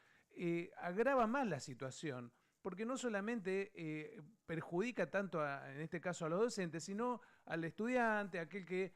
S5: agrava más la situación, porque no solamente perjudica tanto, en este caso a los docentes, sino al estudiante, aquel que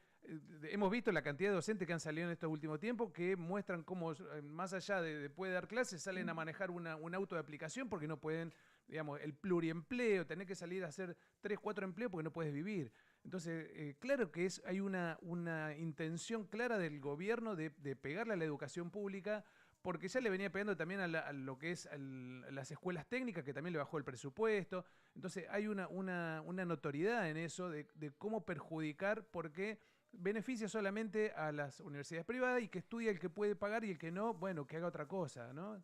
S5: hemos visto la cantidad de docentes que han salido en estos últimos tiempos que muestran cómo, más allá de poder dar clases, salen a manejar un auto de aplicación porque no pueden, digamos, el pluriempleo, tener que salir a hacer 3, 4 empleos porque no puedes vivir. Entonces, claro que hay una intención clara del gobierno de pegarle a la educación pública, porque ya le venía pegando también a lo que es las escuelas técnicas, que también le bajó el presupuesto. Entonces hay una notoriedad en eso de cómo perjudicar, porque beneficia solamente a las universidades privadas y que estudia el que puede pagar y el que no, bueno, que haga otra cosa, ¿no?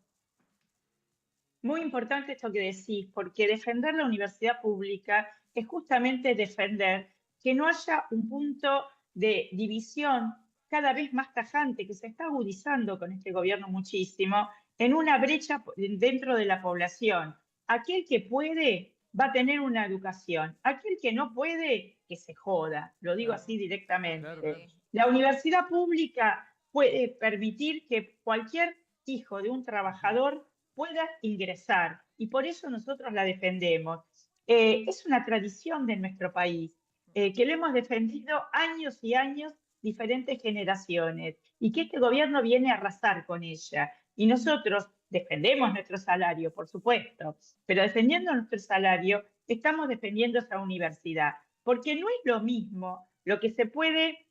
S7: Muy importante esto que decís, porque defender la universidad pública es justamente defender que no haya un punto de división cada vez más tajante, que se está agudizando con este gobierno muchísimo, en una brecha dentro de la población. Aquel que puede va a tener una educación, aquel que no puede, que se joda, lo digo así directamente.
S5: Claro.
S7: La universidad pública puede permitir que cualquier hijo de un trabajador pueda ingresar, y por eso nosotros la defendemos. Es una tradición de nuestro país, que lo hemos defendido años y años, diferentes generaciones, y que este gobierno viene a arrasar con ella. Y nosotros defendemos nuestro salario, por supuesto, pero defendiendo nuestro salario, estamos defendiendo esa universidad, porque no es lo mismo lo que se puede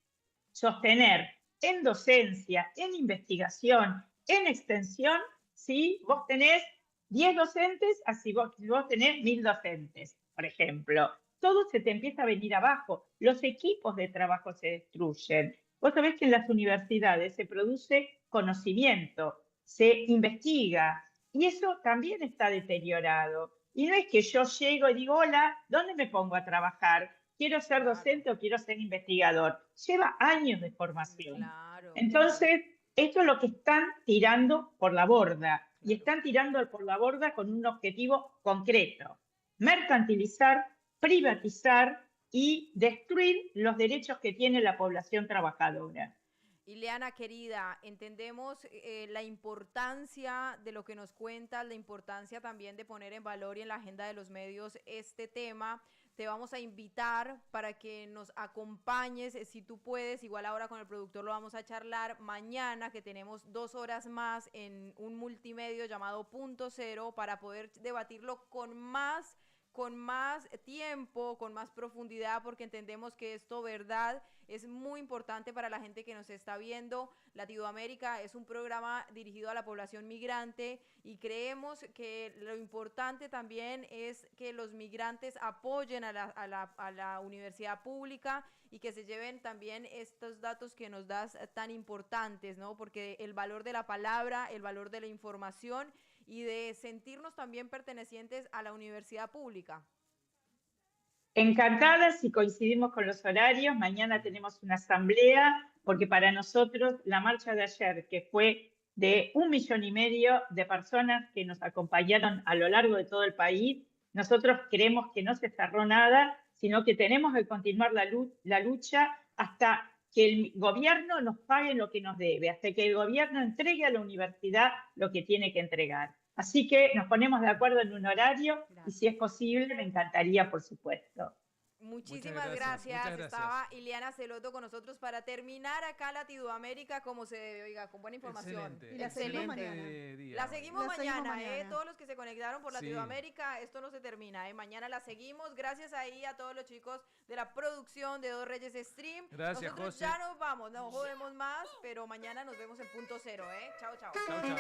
S7: sostener en docencia, en investigación, en extensión, si vos tenés 10 docentes, así vos tenés 1000 docentes, por ejemplo. Todo se te empieza a venir abajo. Los equipos de trabajo se destruyen. Vos sabés que en las universidades se produce conocimiento, se investiga, y eso también está deteriorado. Y no es que yo llego y digo, hola, ¿dónde me pongo a trabajar? ¿Quiero ser docente o quiero ser investigador? Lleva años de formación.
S3: Claro.
S7: Entonces, esto es lo que están tirando por la borda. Y están tirando por la borda con un objetivo concreto: mercantilizar, privatizar y destruir los derechos que tiene la población trabajadora.
S3: Ileana, querida, entendemos la importancia de lo que nos cuentas, la importancia también de poner en valor y en la agenda de los medios este tema. Te vamos a invitar para que nos acompañes, si tú puedes, igual ahora con el productor lo vamos a charlar, mañana que tenemos 2 horas más en un multimedio llamado Punto Cero, para poder debatirlo con más tiempo, con más profundidad, porque entendemos que esto, verdad, es muy importante para la gente que nos está viendo. Latinoamérica es un programa dirigido a la población migrante y creemos que lo importante también es que los migrantes apoyen a la universidad pública y que se lleven también estos datos que nos das tan importantes, ¿no? Porque el valor de la palabra, el valor de la información y de sentirnos también pertenecientes a la universidad pública.
S7: Encantadas, si coincidimos con los horarios. Mañana tenemos una asamblea, porque para nosotros la marcha de ayer, que fue de 1,5 millones de personas que nos acompañaron a lo largo de todo el país, nosotros creemos que no se cerró nada, sino que tenemos que continuar la lucha hasta que el gobierno nos pague lo que nos debe, hasta que el gobierno entregue a la universidad lo que tiene que entregar. Así que nos ponemos de acuerdo en un horario. Gracias. Y si es posible, me encantaría, por supuesto.
S3: Muchísimas gracias. Estaba Ileana Celoto con nosotros para terminar acá Latinoamérica como se debe, oiga, con buena información.
S5: Excelente.
S4: Y la seguimos mañana.
S3: La seguimos mañana,
S4: mañana.
S3: Todos los que se conectaron por Latinoamérica, esto no se termina, Mañana la seguimos. Gracias ahí a todos los chicos de la producción de Dos Reyes Stream.
S5: Gracias,
S3: nosotros
S5: José.
S3: Ya nos vamos, no jodemos más, pero mañana nos vemos en Punto Cero, Chao, chao.
S5: Chao, chao.